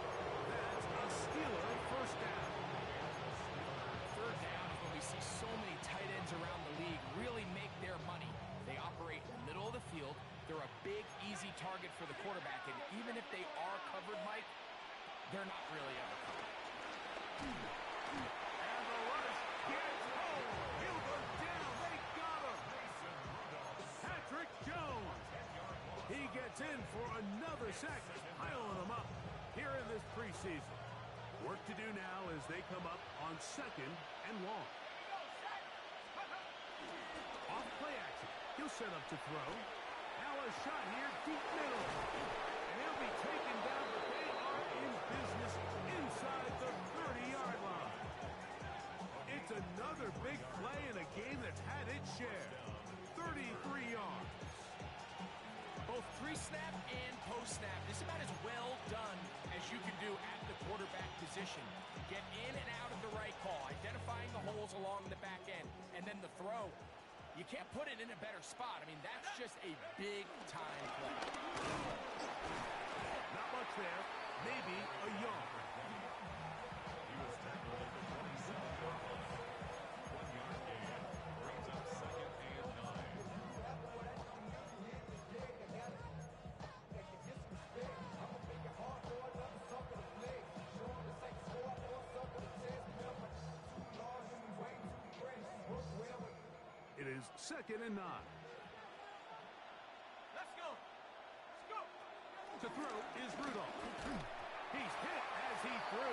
A: That's a Steeler first down.
B: Third down is when we see so many tight ends around the league really make their money. They operate in the middle of the field. They're a big, easy target for the quarterback, and even if they are covered, Mike, they're not really ever covered.
A: And the rush gets home. He'll go down. They got him. Patrick Jones. He gets in for another sack, piling them up here in this preseason. Work to do now as they come up on 2nd and long. Off play action. He'll set up to throw. Now a shot here, deep middle. And he'll be taken down, but they are in business inside the 30-yard line. It's another big play in a game that's had its share. 33 yards.
B: Both pre-snap and post-snap, this is about as well done as you can do at the quarterback position. Get in and out of the right call, identifying the holes along the back end, and then the throw. You can't put it in a better spot. I mean, that's just a big-time play.
A: Not much there. Maybe a yard.
D: He was tackled at the 27-yard line. 1-yard gain brings up 2nd and 9.
A: It is 2nd and 9.
C: Let's go. Let's go.
A: To throw is Rudolph. He's hit as he threw.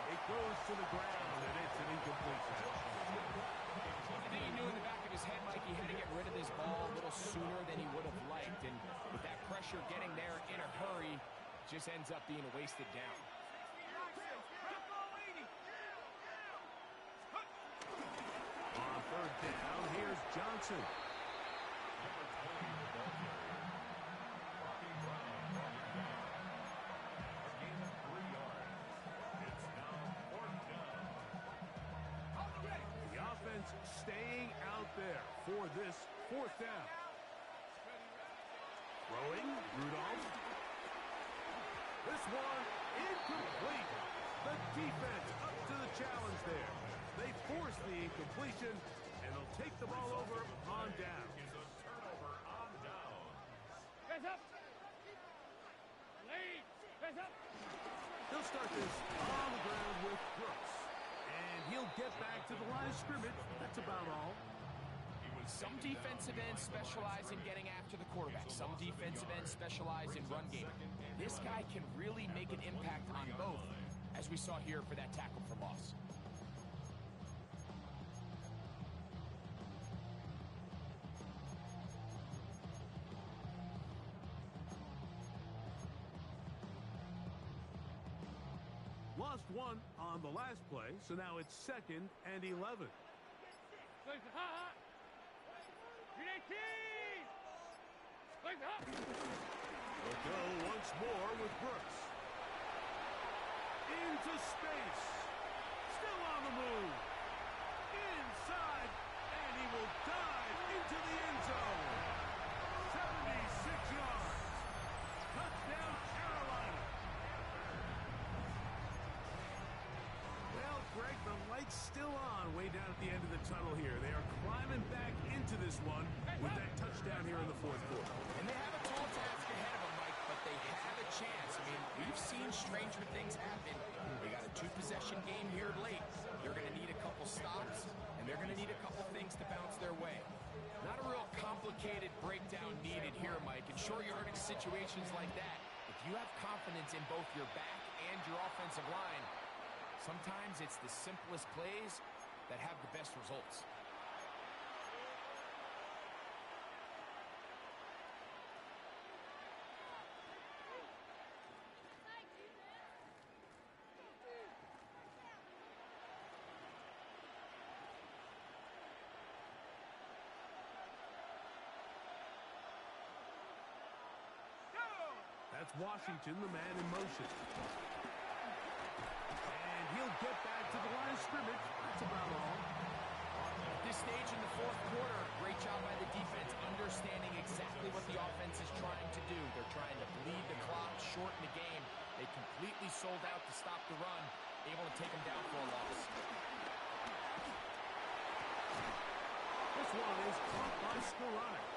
A: It goes to the ground, and it's an incomplete pass.
B: I think he knew in the back of his head, Mike, he had to get rid of this ball a little sooner than he would have liked. And with that pressure getting there in a hurry, it just ends up being a wasted down.
A: On 3rd down, here's Johnson.
D: Number 20, the ball carrier. Rocky Brown running back. A gain of 3 yards. It's now 4th down.
A: The offense staying out there for this 4th down. Throwing, Rudolph. This one incomplete. The defense up to the challenge there. They force the incompletion, And they'll take the ball over on down.
D: Is a turnover on down.
C: Press up. Lead. Press up.
A: He'll start this on the ground with Brooks. And he'll get back to the line of scrimmage. That's about all.
B: Some defensive ends specialize in getting after the quarterback. Some defensive ends specialize in run game. This guy can really make an impact on both, as we saw here for that tackle for loss.
A: Lost one on the last play, so now it's 2nd and 11. They'll go once more with Brooks. Into space. Still on the move. Inside. And he will dive into the end zone. 76 yards. Touchdown, Carolina. Well, Greg, the light's still on way down at the end of the tunnel here. They are climbing back into this one with that touchdown here in the 4th quarter.
B: And they have a tall task ahead of them, Mike, but they have a chance. I mean, we've seen stranger things happen. They got a 2-possession game here late. They're going to need a couple stops, and they're going to need a couple things to bounce their way. Not a real complicated breakdown needed here, Mike. In short yardage situations like that, if you have confidence in both your back and your offensive line, sometimes it's the simplest plays that have the best results.
A: That's Washington, the man in motion. And he'll get back to the line of scrimmage. That's about all.
B: At this stage in the 4th quarter, great job by the defense, understanding exactly what the offense is trying to do. They're trying to bleed the clock, shorten the game. They completely sold out to stop the run, able to take them down for a loss.
A: This one is caught by Skoranek.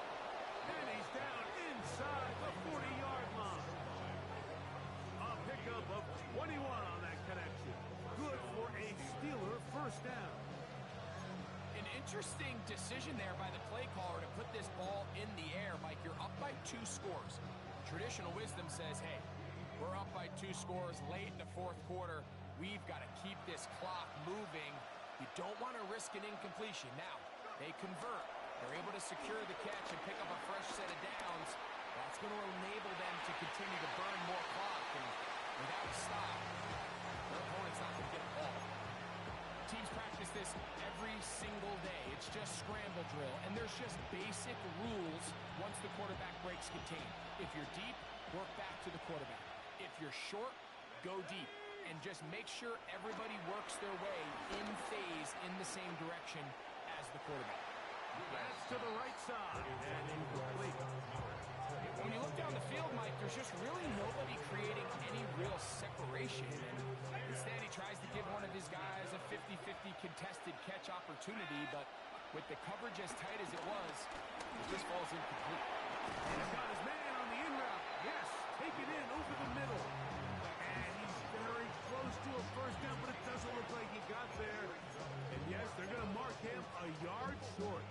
A: And he's down inside the 40-yard line. A pickup of 21 on that connection. Good for a Steeler first down.
B: An interesting decision there by the play caller to put this ball in the air. Mike, you're up by 2 scores. Traditional wisdom says, hey, we're up by 2 scores late in the 4th quarter. We've got to keep this clock moving. You don't want to risk an incompletion. Now, they convert. They're able to secure the catch and pick up a fresh set of downs. That's going to enable them to continue to burn more clock. And without a stop, their opponent's not going to get the ball. Teams practice this every single day. It's just scramble drill. And there's just basic rules once the quarterback breaks contain. If you're deep, work back to the quarterback. If you're short, go deep. And just make sure everybody works their way in phase in the same direction as the quarterback.
A: That's to the right side. And incomplete.
B: When you look down the field, Mike, there's just really nobody creating any real separation. And instead, he tries to give one of his guys a 50-50 contested catch opportunity, but with the coverage as tight as it was, it just falls incomplete.
A: And he's got his man on the in route. Yes, take it in over the middle. And he's very close to a first down, but it doesn't look like he got there. And yes, they're going to mark him a yard short.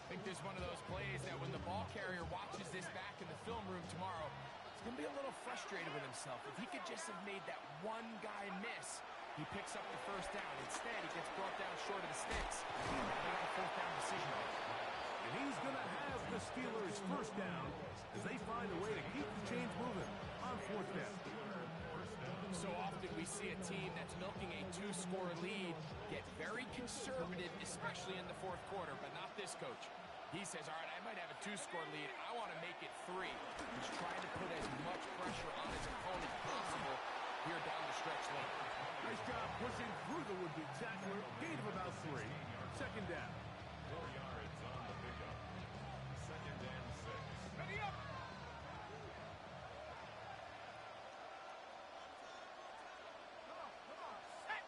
B: I think there's one of those plays that when the ball carrier watches this back in the film room tomorrow, he's going to be a little frustrated with himself. If he could just have made that one guy miss, he picks up the first down. Instead, he gets brought down short of the sticks. Now they got a 4th down decision.
A: And he's going to have the Steelers first down as they find a way to keep the chains moving on 4th down.
B: So often we see a team that's milking a 2-score lead get very conservative, especially in the 4th quarter, but not this coach. He says, all right, I might have a 2-score lead. I want to make it 3. He's trying to put as much pressure on his opponent possible here down the stretch lane.
A: Nice job pushing through the would-be tackler. Gain of about 3. 2nd down.
D: 4 yards on the pickup. 2nd and 6.
C: Ready up. Come on. Set.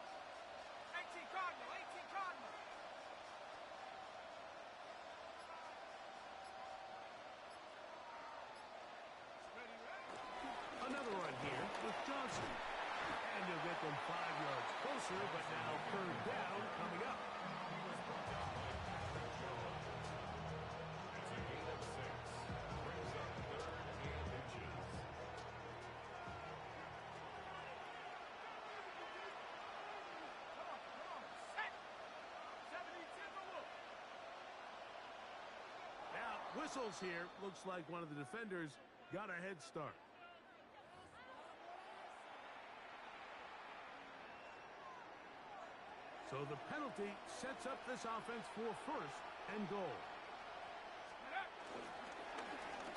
C: 18 Cardinal. 18 Cardinal.
A: Johnson. And he'll get them 5 yards closer, but now third down coming up.
D: It's a gain of 6. Brings up third and inches.
A: Now, whistles here. Looks like one of the defenders got a head start. So the penalty sets up this offense for first and goal.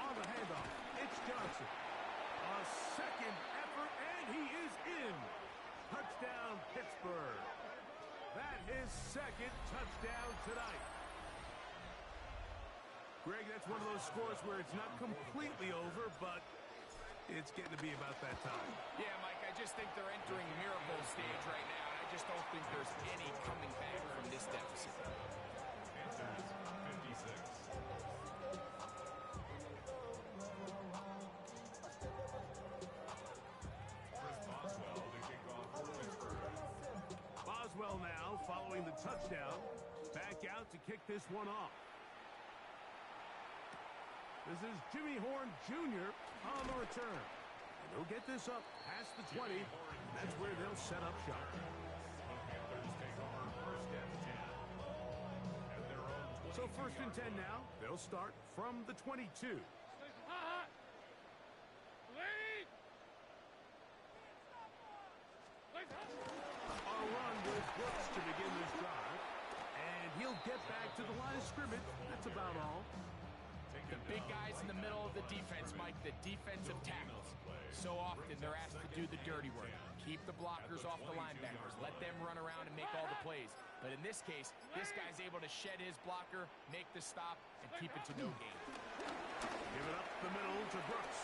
A: On the handoff, it's Johnson. A second effort, and he is in. Touchdown, Pittsburgh. That his second touchdown tonight. Greg, that's one of those scores where it's not completely over, but it's getting to be about that time.
B: Yeah, Mike, I just think they're entering miracle stage right now. I just don't think there's any coming back from this deficit.
D: Panthers 56. Boswell to kick off for Pittsburgh.
A: Boswell now, following the touchdown, back out to kick this one off. This is Jimmy Horn Jr. on the return. And he'll get this up past the 20. That's where they'll set up shop.
D: The Panthers take over first and 10. At their own 22
A: So first and 10
D: yard
A: now. They'll start from the 22. A run with Brooks to begin this drive. And he'll get back to the line of scrimmage. That's about all.
B: The big guys in the middle of the defense, Mike, the defensive tackles. So often they're asked to do the dirty work. Keep the blockers off the linebackers. Let them run around and make all the plays. But in this case, this guy's able to shed his blocker, make the stop, and keep it to no gain.
A: Give it up the middle to Brooks.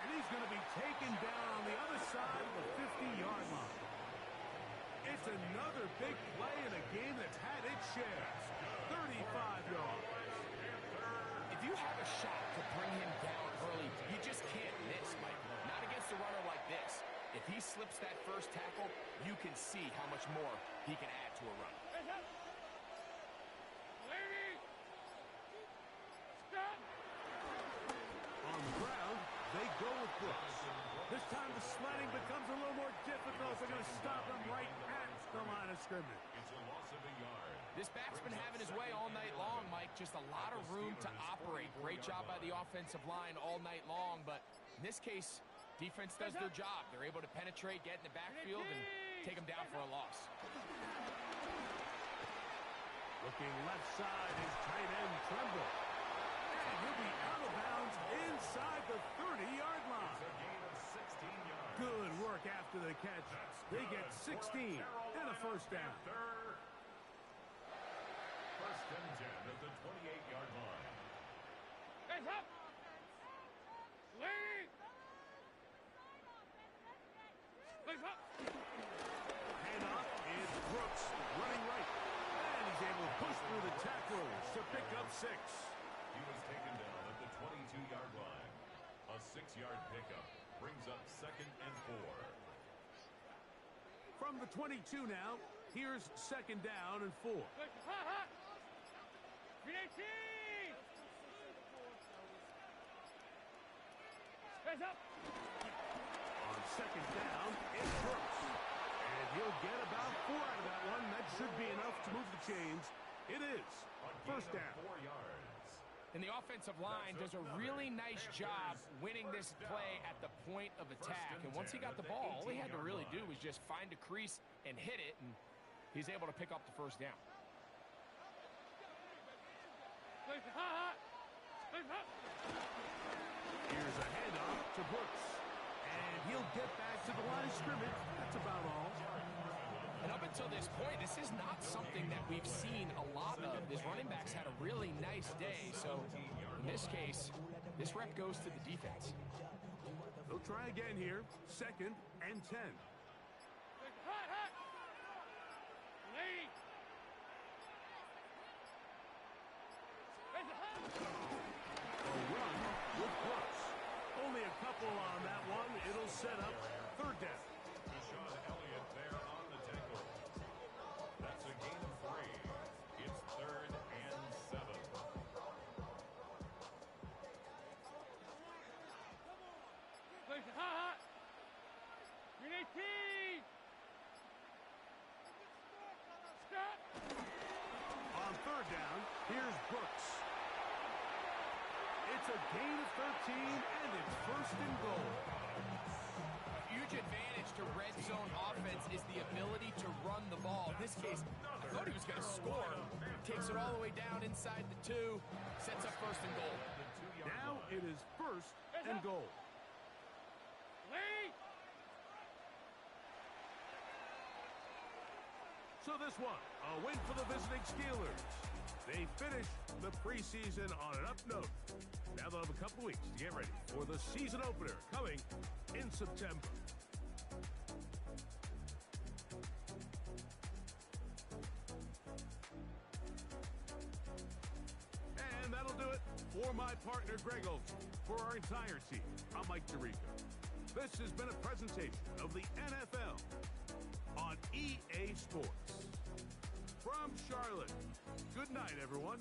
A: And he's going to be taken down on the other side of the 50-yard line. It's another big play in a game that's had its share. 35 yards.
B: If you have a shot to bring him down early, you just can't miss, Mike. Not against a runner like this. If he slips that first tackle, you can see how much more he can add to a run.
A: On the ground, they go with Brooks. This time the sledding becomes a little more difficult. They're going to stop him right at the line of scrimmage.
D: It's a loss of a yard.
B: This back's been having his way all night long, Mike. Just a lot of room to operate. Great job by the offensive line all night long, but in this case, defense does their job. They're able to penetrate, get in the backfield, and take him down for a loss.
A: Looking left side is tight end Tremble. And he'll be out of bounds inside the 30-yard line.
D: It's a gain of 16 yards.
A: Good work after the catch. They get 16 and a first down.
D: First and 10 at the 28-yard line.
A: Handoff is Brooks running right. And he's able to push through the tacklers to pick up 6.
D: He was taken down at the 22-yard line. A 6-yard pickup brings up second and 4.
A: From the 22 now, here's second down and 4. On second down, it's Brooks. And he'll get about 4 out of that one. That should be enough to move the chains. It is. First down.
D: 4 yards.
B: And the offensive line does a really nice job winning this play at the point of attack. And once he got the ball, all he had to really do was just find a crease and hit it, and he's able to pick up the first down.
A: Here's a handoff to Brooks. And he'll get back to the line of scrimmage. That's about all.
B: And up until this point, this is not something that we've seen a lot of. This running back's had a really nice day. So in this case, this rep goes to the defense.
A: They'll try again here. Second and 10. A run with Brooks.
C: Hot. Green 18. Stop.
A: On third down, here's Brooks. It's a gain of 13, and it's first and goal.
B: Huge advantage to red zone offense is the ability to run the ball. In this case, I thought he was going to score. Takes it all the way down inside the 2. Sets up first and goal.
A: Now it is first and goal.
C: Lead.
A: So this one, a win for the visiting Steelers. They finish the preseason on an up note. Now they'll have a couple weeks to get ready for the season opener coming in September. And that'll do it for my partner, Greg Olson. For our entire team, I'm Mike Tirico. This has been a presentation of the NFL on EA Sports. From Charlotte, good night, everyone.